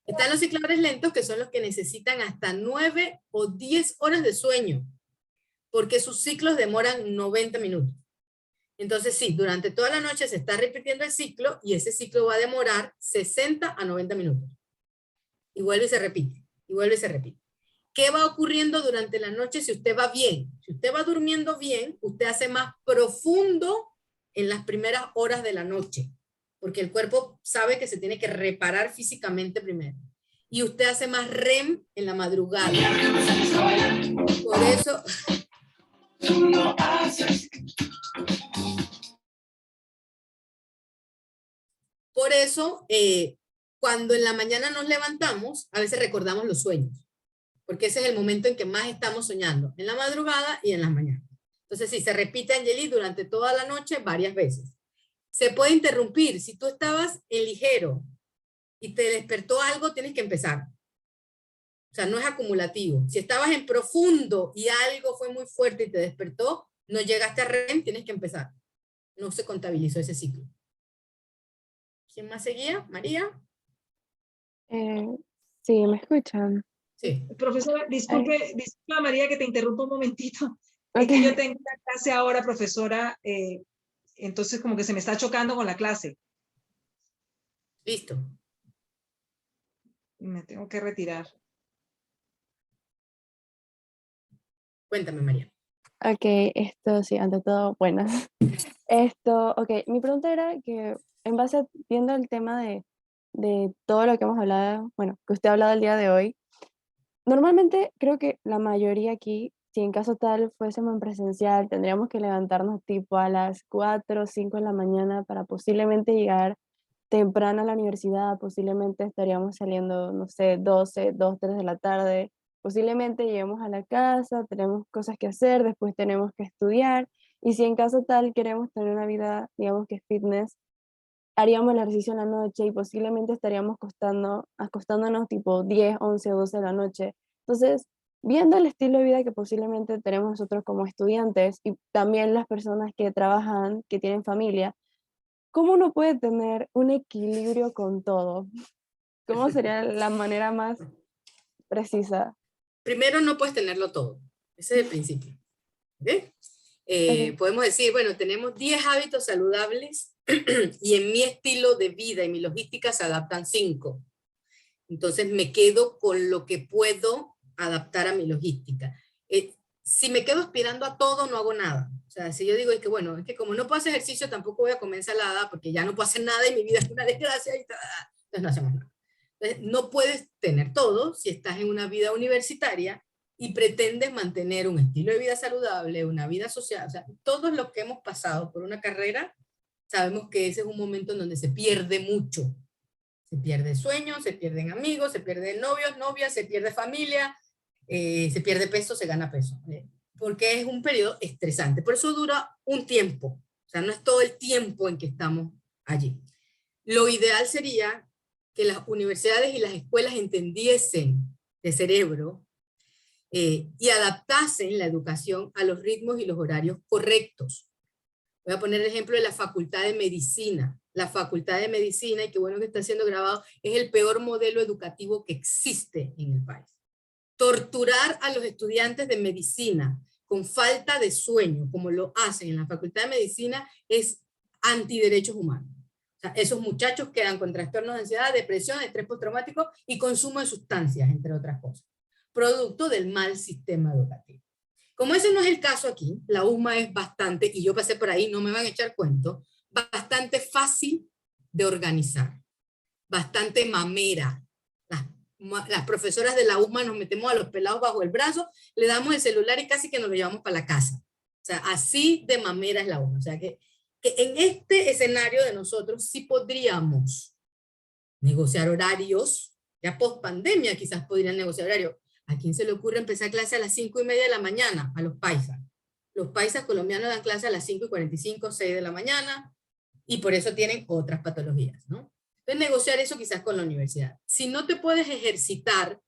Están los cicladores lentos, que son los que necesitan hasta 9 o 10 horas de sueño, porque sus ciclos demoran 90 minutos. Entonces sí, durante toda la noche se está repitiendo el ciclo y ese ciclo va a demorar 60 a 90 minutos. Y vuelve y se repite, y vuelve y se repite. ¿Qué va ocurriendo durante la noche si usted va bien? Si usted va durmiendo bien, usted hace más profundo en las primeras horas de la noche, porque el cuerpo sabe que se tiene que reparar físicamente primero. Y usted hace más REM en la madrugada. Por eso... Por eso, cuando en la mañana nos levantamos, a veces recordamos los sueños, porque ese es el momento en que más estamos soñando, en la madrugada y en las mañanas. Entonces, sí, se repite, Angeli, durante toda la noche varias veces. Se puede interrumpir. Si tú estabas en ligero y te despertó algo, tienes que empezar. O sea, no es acumulativo. Si estabas en profundo y algo fue muy fuerte y te despertó, no llegaste a REM, tienes que empezar. No se contabilizó ese ciclo. ¿Quién más seguía? ¿María? Sí, ¿me escuchan? Sí. Profesora, disculpe María que te interrumpa un momentito. Es Ok. que yo tengo una clase ahora, profesora, entonces como que se me está chocando con la clase. Listo. Me tengo que retirar. Cuéntame, María. Ok, esto sí, ante todo, buenas. Ok, mi pregunta era que en base a, viendo el tema de todo lo que hemos hablado, bueno, que usted ha hablado el día de hoy, normalmente creo que la mayoría aquí, si en caso tal fuésemos en presencial, tendríamos que levantarnos tipo a las 4 o 5 de la mañana para posiblemente llegar temprano a la universidad, posiblemente estaríamos saliendo, no sé, 12, 2, 3 de la tarde, posiblemente lleguemos a la casa, tenemos cosas que hacer, después tenemos que estudiar, y si en caso tal queremos tener una vida, digamos que fitness, haríamos el ejercicio en la noche y posiblemente estaríamos acostándonos tipo 10, 11 o 12 de la noche. Entonces, viendo el estilo de vida que posiblemente tenemos nosotros como estudiantes y también las personas que trabajan, que tienen familia, ¿cómo uno puede tener un equilibrio con todo? ¿Cómo sería la manera más precisa? Primero, no puedes tenerlo todo. Ese es el principio. ¿Ok? Ok. Podemos decir, bueno, tenemos 10 hábitos saludables y en mi estilo de vida y mi logística se adaptan 5. Entonces me quedo con lo que puedo adaptar a mi logística. Si me quedo aspirando a todo, no hago nada. O sea, si yo digo, es que bueno, es que como no puedo hacer ejercicio, tampoco voy a comer ensalada porque ya no puedo hacer nada y mi vida es una desgracia y entonces no hacemos nada. Entonces, no puedes tener todo si estás en una vida universitaria y pretendes mantener un estilo de vida saludable, una vida social. O sea, todos los que hemos pasado por una carrera sabemos que ese es un momento en donde se pierde mucho. Se pierde sueño, se pierden amigos, se pierden novios, novias, se pierde familia, se pierde peso, se gana peso. Porque es un periodo estresante. Por eso dura un tiempo. O sea, no es todo el tiempo en que estamos allí. Lo ideal sería que las universidades y las escuelas entendiesen de cerebro y adaptasen la educación a los ritmos y los horarios correctos. Voy a poner el ejemplo de la Facultad de Medicina. La Facultad de Medicina, y qué bueno que está siendo grabado, es el peor modelo educativo que existe en el país. Torturar a los estudiantes de medicina con falta de sueño, como lo hacen en la Facultad de Medicina, es antiderechos humanos. O sea, esos muchachos quedan con trastornos de ansiedad, depresión, estrés postraumático y consumo de sustancias, entre otras cosas, producto del mal sistema educativo. Como ese no es el caso aquí, la UMA es bastante, y yo pasé por ahí, no me van a echar cuento, bastante fácil de organizar, bastante mamera. Las profesoras de la UMA nos metemos a los pelados bajo el brazo, le damos el celular y casi que nos lo llevamos para la casa. O sea, así de mamera es la UMA. O sea, que en este escenario de nosotros sí podríamos negociar horarios, ya post pandemia quizás podrían negociar horarios. ¿A quién se le ocurre empezar clase a las 5:30 de la mañana? A los paisas. Los paisas colombianos dan clase a las 5:45, 6 de la mañana, y por eso tienen otras patologías, ¿no? Entonces, negociar eso quizás con la universidad. Si no te puedes ejercitar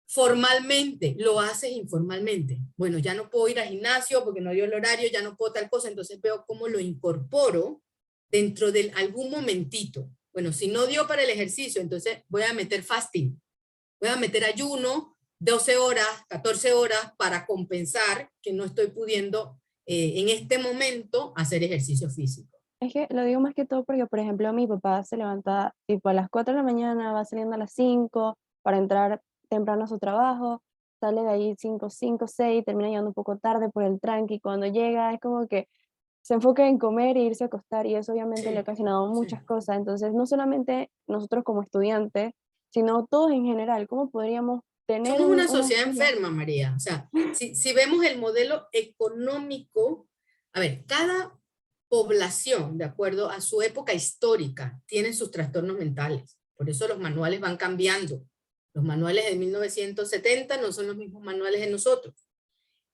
formalmente, lo haces informalmente. Bueno, ya no puedo ir al gimnasio porque no dio el horario, ya no puedo tal cosa, entonces veo cómo lo incorporo dentro de algún momentito. Bueno, si no dio para el ejercicio, entonces voy a meter fasting, voy a meter ayuno, 12 horas, 14 horas, para compensar que no estoy pudiendo en este momento hacer ejercicio físico. Es que lo digo más que todo porque, por ejemplo, mi papá se levanta tipo a las 4 de la mañana, va saliendo a las 5 para entrar temprano a su trabajo, sale de ahí 5, 5, 6, termina llegando un poco tarde por el tranque, y cuando llega es como que se enfoca en comer e irse a acostar, y eso obviamente le ha ocasionado muchas cosas. Entonces, no solamente nosotros como estudiantes, sino todos en general, ¿cómo podríamos tener Somos una una sociedad vida? enferma, María. O sea, si vemos el modelo económico, a ver, cada población, de acuerdo a su época histórica, tiene sus trastornos mentales. Por eso los manuales van cambiando. Los manuales de 1970 no son los mismos manuales de nosotros.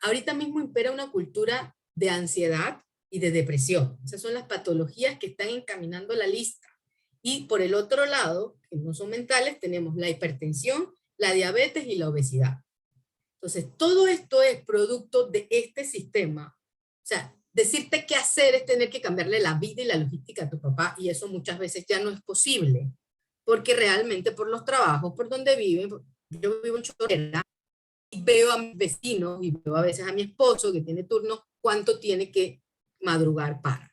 Ahorita mismo impera una cultura de ansiedad y de depresión. Esas son las patologías que están encaminando la lista. Y por el otro lado, que no son mentales, tenemos la hipertensión, la diabetes y la obesidad. Entonces, todo esto es producto de este sistema. O sea, decirte qué hacer es tener que cambiarle la vida y la logística a tu papá, y eso muchas veces ya no es posible, porque realmente por los trabajos, por donde viven, yo vivo en Chorrera, y veo a mis vecinos y veo a veces a mi esposo que tiene turno, cuánto tiene que madrugar para.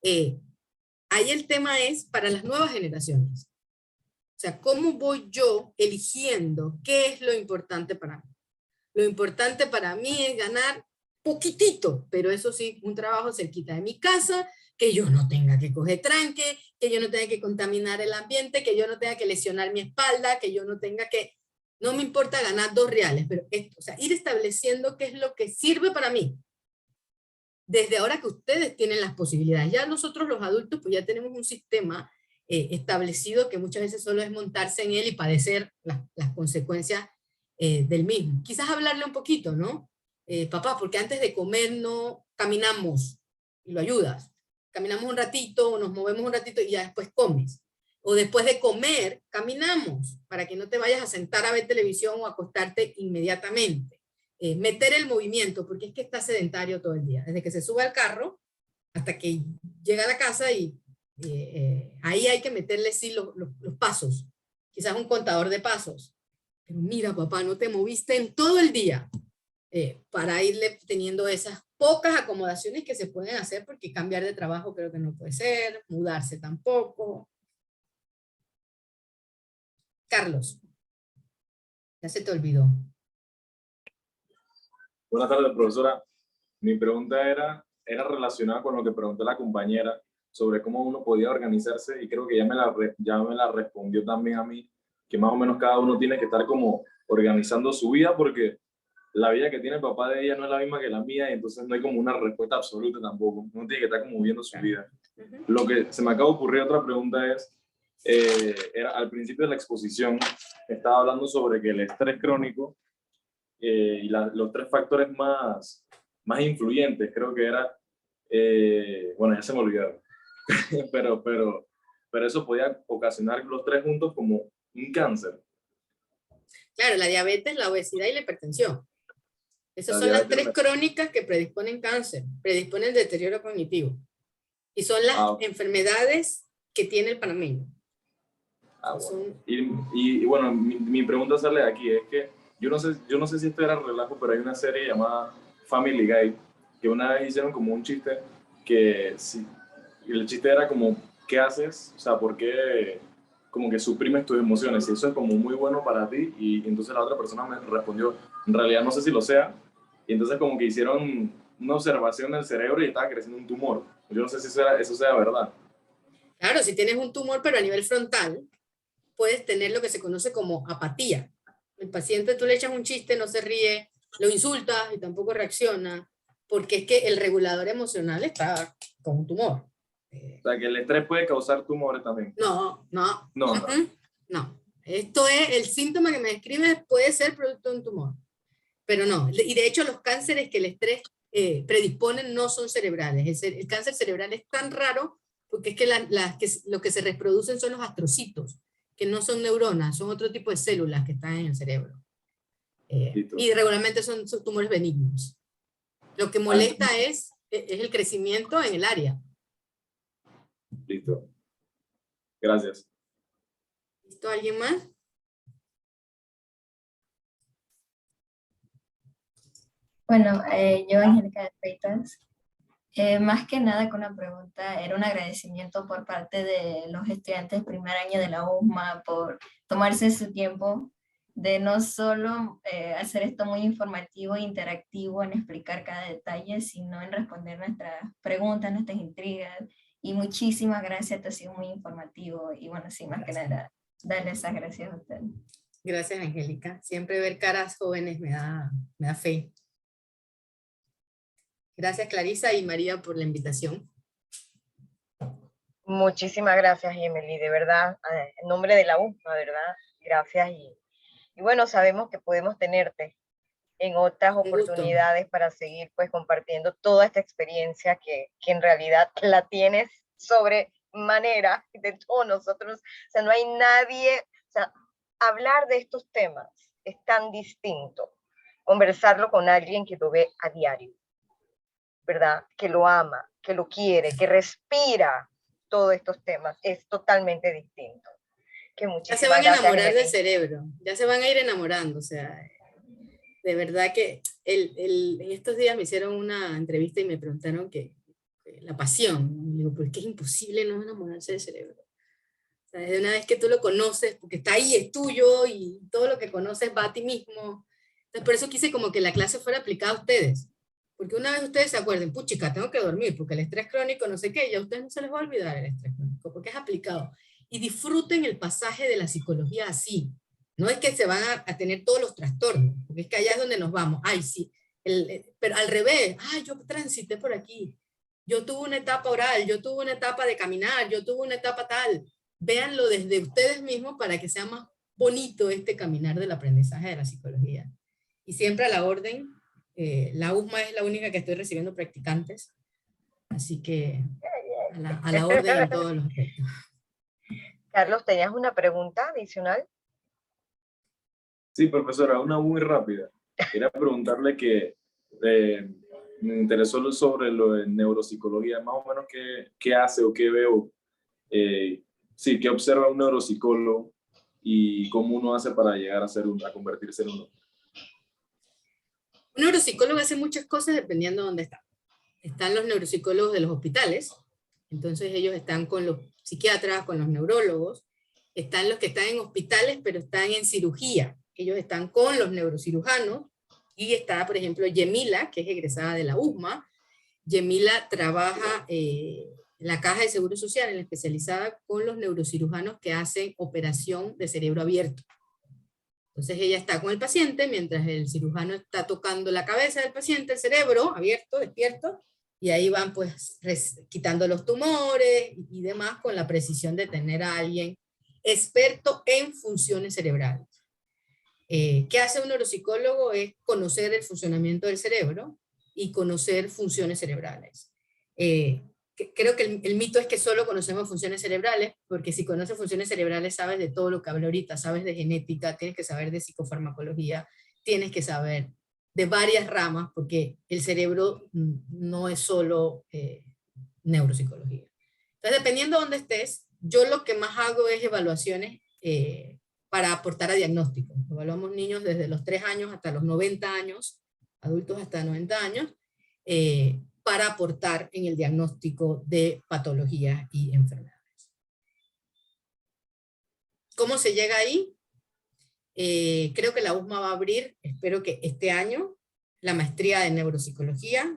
Ahí el tema es para las nuevas generaciones. O sea, ¿cómo voy yo eligiendo qué es lo importante para mí? Lo importante para mí es ganar poquitito, pero eso sí, un trabajo cerquita de mi casa, que yo no tenga que coger tranque, que yo no tenga que contaminar el ambiente, que yo no tenga que lesionar mi espalda, que yo no tenga que... No me importa ganar $2, pero esto, o sea, ir estableciendo qué es lo que sirve para mí. Desde ahora que ustedes tienen las posibilidades. Ya nosotros los adultos pues ya tenemos un sistema establecido que muchas veces solo es montarse en él y padecer las consecuencias del mismo. Quizás hablarle un poquito, ¿no? Papá, porque antes de comer no caminamos y lo ayudas. Caminamos un ratito, o nos movemos un ratito y ya después comes. O después de comer, caminamos para que no te vayas a sentar a ver televisión o acostarte inmediatamente. Meter el movimiento, porque es que está sedentario todo el día. Desde que se sube al carro hasta que llega a la casa y ahí hay que meterle sí los pasos. Quizás un contador de pasos. Pero mira, papá, no te moviste en todo el día. Para irle teniendo esas pocas acomodaciones que se pueden hacer, porque cambiar de trabajo creo que no puede ser, mudarse tampoco. Carlos, ya se te olvidó. Buenas tardes, profesora. Mi pregunta era relacionada con lo que preguntó la compañera sobre cómo uno podía organizarse, y creo que ya me la respondió también a mí, que más o menos cada uno tiene que estar como organizando su vida, porque la vida que tiene el papá de ella no es la misma que la mía, y entonces no hay como una respuesta absoluta tampoco. Uno tiene que estar como viendo su vida. Lo que se me acaba de ocurrir, otra pregunta es, era al principio de la exposición, estaba hablando sobre que el estrés crónico y los 3 factores más influyentes, creo que era, bueno, ya se me olvidaron, pero eso podía ocasionar los 3 juntos como un cáncer. Claro, la diabetes, la obesidad y la hipertensión. Esas son las 3 crónicas que predisponen cáncer, predisponen deterioro cognitivo. Y son las enfermedades que tiene el panameño. Bueno. Y bueno, mi pregunta sale de aquí, es que yo no sé si esto era relajo, pero hay una serie llamada Family Guy, que una vez hicieron como un chiste, que sí, el chiste era como, ¿qué haces? O sea, ¿por qué como que suprimes tus emociones? Y eso es como muy bueno para ti. Y entonces la otra persona me respondió, en realidad no sé si lo sea. Y entonces como que hicieron una observación del cerebro y estaba creciendo un tumor. Yo no sé si eso sea verdad. Claro, si tienes un tumor, pero a nivel frontal, puedes tener lo que se conoce como apatía. El paciente, tú le echas un chiste, no se ríe, lo insultas y tampoco reacciona, porque es que el regulador emocional está con un tumor. O sea, que el estrés puede causar tumores también. No. No. Esto es, el síntoma que me describe puede ser producto de un tumor, pero no. Y de hecho los cánceres que el estrés predisponen no son cerebrales. El cáncer cerebral es tan raro porque es que lo que se reproducen son los astrocitos, que no son neuronas, son otro tipo de células que están en el cerebro. Y regularmente son tumores benignos. Lo que molesta es el crecimiento en el área. Listo. Gracias. ¿Listo? ¿Alguien más? Bueno, yo, Angélica de Freitas, más que nada con la pregunta, era un agradecimiento por parte de los estudiantes del primer año de la USMA por tomarse su tiempo de no solo hacer esto muy informativo e interactivo en explicar cada detalle, sino en responder nuestras preguntas, nuestras intrigas. Y muchísimas gracias, te ha sido muy informativo. Y bueno, sí, más que nada, darles esas gracias a ustedes. Gracias, Angélica. Siempre ver caras jóvenes me da fe. Gracias, Clarisa y María, por la invitación. Muchísimas gracias, Emily, de verdad, en nombre de la USMA, ¿verdad? Gracias. Y bueno, sabemos que podemos tenerte en otras oportunidades para seguir pues compartiendo toda esta experiencia que en realidad la tienes sobre manera de todos nosotros. O sea, no hay nadie, o sea, hablar de estos temas es tan distinto, conversarlo con alguien que lo ve a diario, ¿verdad? Que lo ama, que lo quiere, que respira todos estos temas, es totalmente distinto. Que Ya muchísimas se van a gracias, enamorar del Emily. cerebro, ya se van a ir enamorando, o sea, de verdad que en estos días me hicieron una entrevista y me preguntaron que la pasión, ¿no? Y digo, pues que es imposible no enamorarse del cerebro. O sea, desde una vez que tú lo conoces, porque está ahí, es tuyo, y todo lo que conoces va a ti mismo. Entonces, por eso quise como que la clase fuera aplicada a ustedes. Porque una vez ustedes se acuerden, puchica, tengo que dormir, porque el estrés crónico, no sé qué, ya a ustedes no se les va a olvidar el estrés crónico, porque es aplicado. Y disfruten el pasaje de la psicología así. No es que se van a tener todos los trastornos, porque es que allá es donde nos vamos. Ay, sí. Pero al revés, ay, yo transité por aquí. Yo tuve una etapa oral, yo tuve una etapa de caminar, yo tuve una etapa tal. Véanlo desde ustedes mismos para que sea más bonito este caminar del aprendizaje de la psicología. Y siempre a la orden, la USMA es la única que estoy recibiendo practicantes, así que a la orden en todos los aspectos. Carlos, ¿tenías una pregunta adicional? Sí, profesora, una muy rápida. Quería preguntarle que me interesó sobre lo de neuropsicología, más o menos qué hace o qué veo, sí, qué observa un neuropsicólogo y cómo uno hace para llegar a convertirse en uno. Un neuropsicólogo hace muchas cosas dependiendo de dónde está. Están los neuropsicólogos de los hospitales, entonces ellos están con los psiquiatras, con los neurólogos, están los que están en hospitales, pero están en cirugía, ellos están con los neurocirujanos, y está, por ejemplo, Yemila, que es egresada de la USMA. Yemila trabaja en la Caja de Seguro Social, en la especializada con los neurocirujanos que hacen operación de cerebro abierto. Entonces ella está con el paciente mientras el cirujano está tocando la cabeza del paciente, el cerebro abierto, despierto, y ahí van pues quitando los tumores y demás con la precisión de tener a alguien experto en funciones cerebrales. ¿Qué hace un neuropsicólogo? Es conocer el funcionamiento del cerebro y conocer funciones cerebrales. Creo que el mito es que solo conocemos funciones cerebrales, porque si conoces funciones cerebrales sabes de todo lo que hablo ahorita, sabes de genética, tienes que saber de psicofarmacología, tienes que saber de varias ramas, porque el cerebro no es solo neuropsicología. Entonces, dependiendo de dónde estés, yo lo que más hago es evaluaciones para aportar a diagnóstico. Evaluamos niños desde los 3 años hasta los 90 años, adultos hasta 90 años, para aportar en el diagnóstico de patologías y enfermedades. ¿Cómo se llega ahí? Creo que la USMA va a abrir, espero que este año, la maestría de neuropsicología.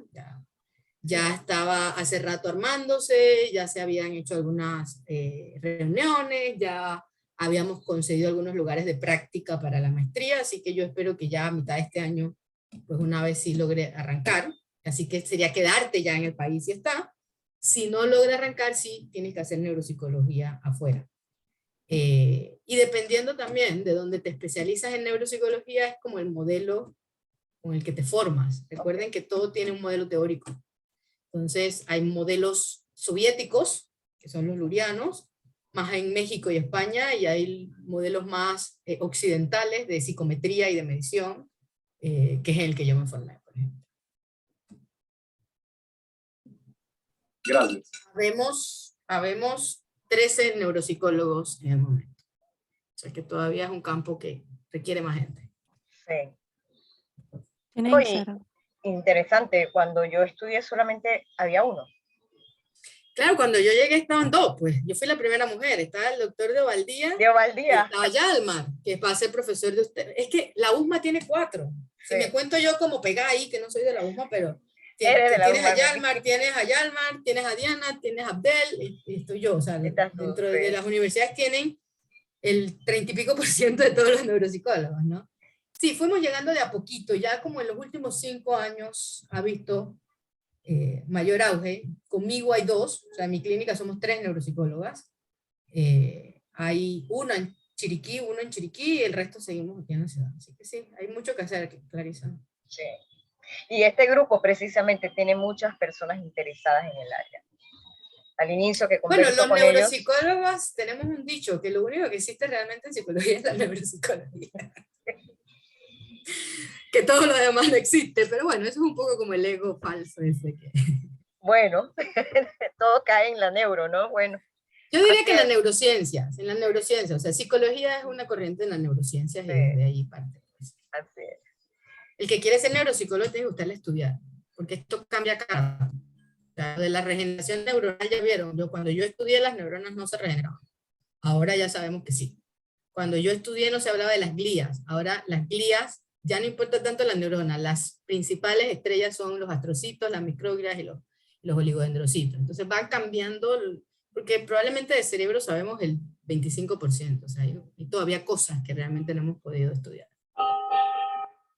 Ya estaba hace rato armándose, ya se habían hecho algunas reuniones, ya habíamos concedido algunos lugares de práctica para la maestría, así que yo espero que ya a mitad de este año, pues una vez sí logre arrancar. Así que sería quedarte ya en el país y está. Si no logra arrancar, sí, tienes que hacer neuropsicología afuera. Y dependiendo también de dónde te especializas en neuropsicología, es como el modelo con el que te formas. Recuerden que todo tiene un modelo teórico. Entonces, hay modelos soviéticos, que son los lurianos, más en México y España, y hay modelos más occidentales de psicometría y de medición, que es el que yo me formé, por ejemplo. Gracias. Habemos 13 neuropsicólogos en el momento. O sea que todavía es un campo que requiere más gente. Sí. ¿Tiene Muy Instagram? interesante, cuando yo estudié solamente había uno. Claro, cuando yo llegué estaban 2, pues yo fui la primera mujer, estaba el doctor de Ovaldía, De Ovaldía. estaba Yalmar, que va a ser profesor de usted. Es que la USMA tiene 4. Si Sí. me cuento yo como pegada ahí, que no soy de la USMA, pero Eres de la tienes USMA, a Yalmar, tienes a Diana, tienes a Abdel, y estoy yo. O sea, Estás tú, dentro sí. de las universidades tienen el 30 y pico % de todos los neuropsicólogos, ¿no? Sí, fuimos llegando de a poquito, ya como en los últimos 5 años ha visto mayor auge. Conmigo hay 2, o sea, en mi clínica somos 3 neuropsicólogas. Hay uno en Chiriquí, y el resto seguimos aquí en la ciudad. Así que sí, hay mucho que hacer, Clarisa. Sí. Y este grupo precisamente tiene muchas personas interesadas en el área. Al inicio que Bueno, converso los con ellos, neuropsicólogos tenemos un dicho, que lo único que existe realmente en psicología es la neuropsicología. Que todo lo demás no existe, pero bueno, eso es un poco como el ego falso ese que... bueno, todo cae en la neuro, ¿no? Bueno, Yo diría que en las neurociencias, o sea, psicología es una corriente en las neurociencias y de ahí parte. Pues. Así es. El que quiere ser neuropsicólogo tiene que gustarle estudiar, porque esto cambia cada rato. O sea, de la regeneración neuronal ya vieron, cuando yo estudié las neuronas no se regeneraban. Ahora ya sabemos que sí. Cuando yo estudié no se hablaba de las glías, ahora las glías ya no importa tanto las neuronas, las principales estrellas son los astrocitos, las microglias y los oligodendrocitos. Entonces van cambiando, porque probablemente de cerebro sabemos el 25%, o sea, hay todavía cosas que realmente no hemos podido estudiar.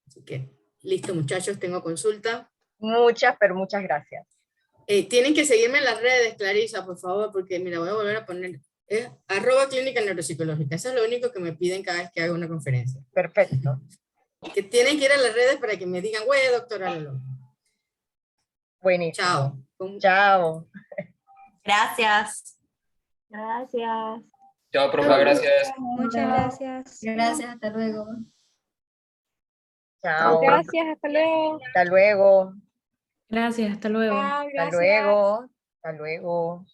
Así que, listo muchachos, tengo consulta. Muchas, pero muchas gracias. Tienen que seguirme en las redes, Clarisa, por favor, porque mira, voy a volver a poner, es @clínica neuropsicológica, eso es lo único que me piden cada vez que hago una conferencia. Perfecto. Que tienen que ir a las redes para que me digan, güey, doctora Lolo. Buenísimo. Chao. Chao. Gracias. Gracias. Chao, profe, gracias. Muchas gracias. Gracias, hasta luego. Chao. Gracias, hasta luego. Hasta luego. Gracias, hasta luego. Hasta luego. Hasta luego.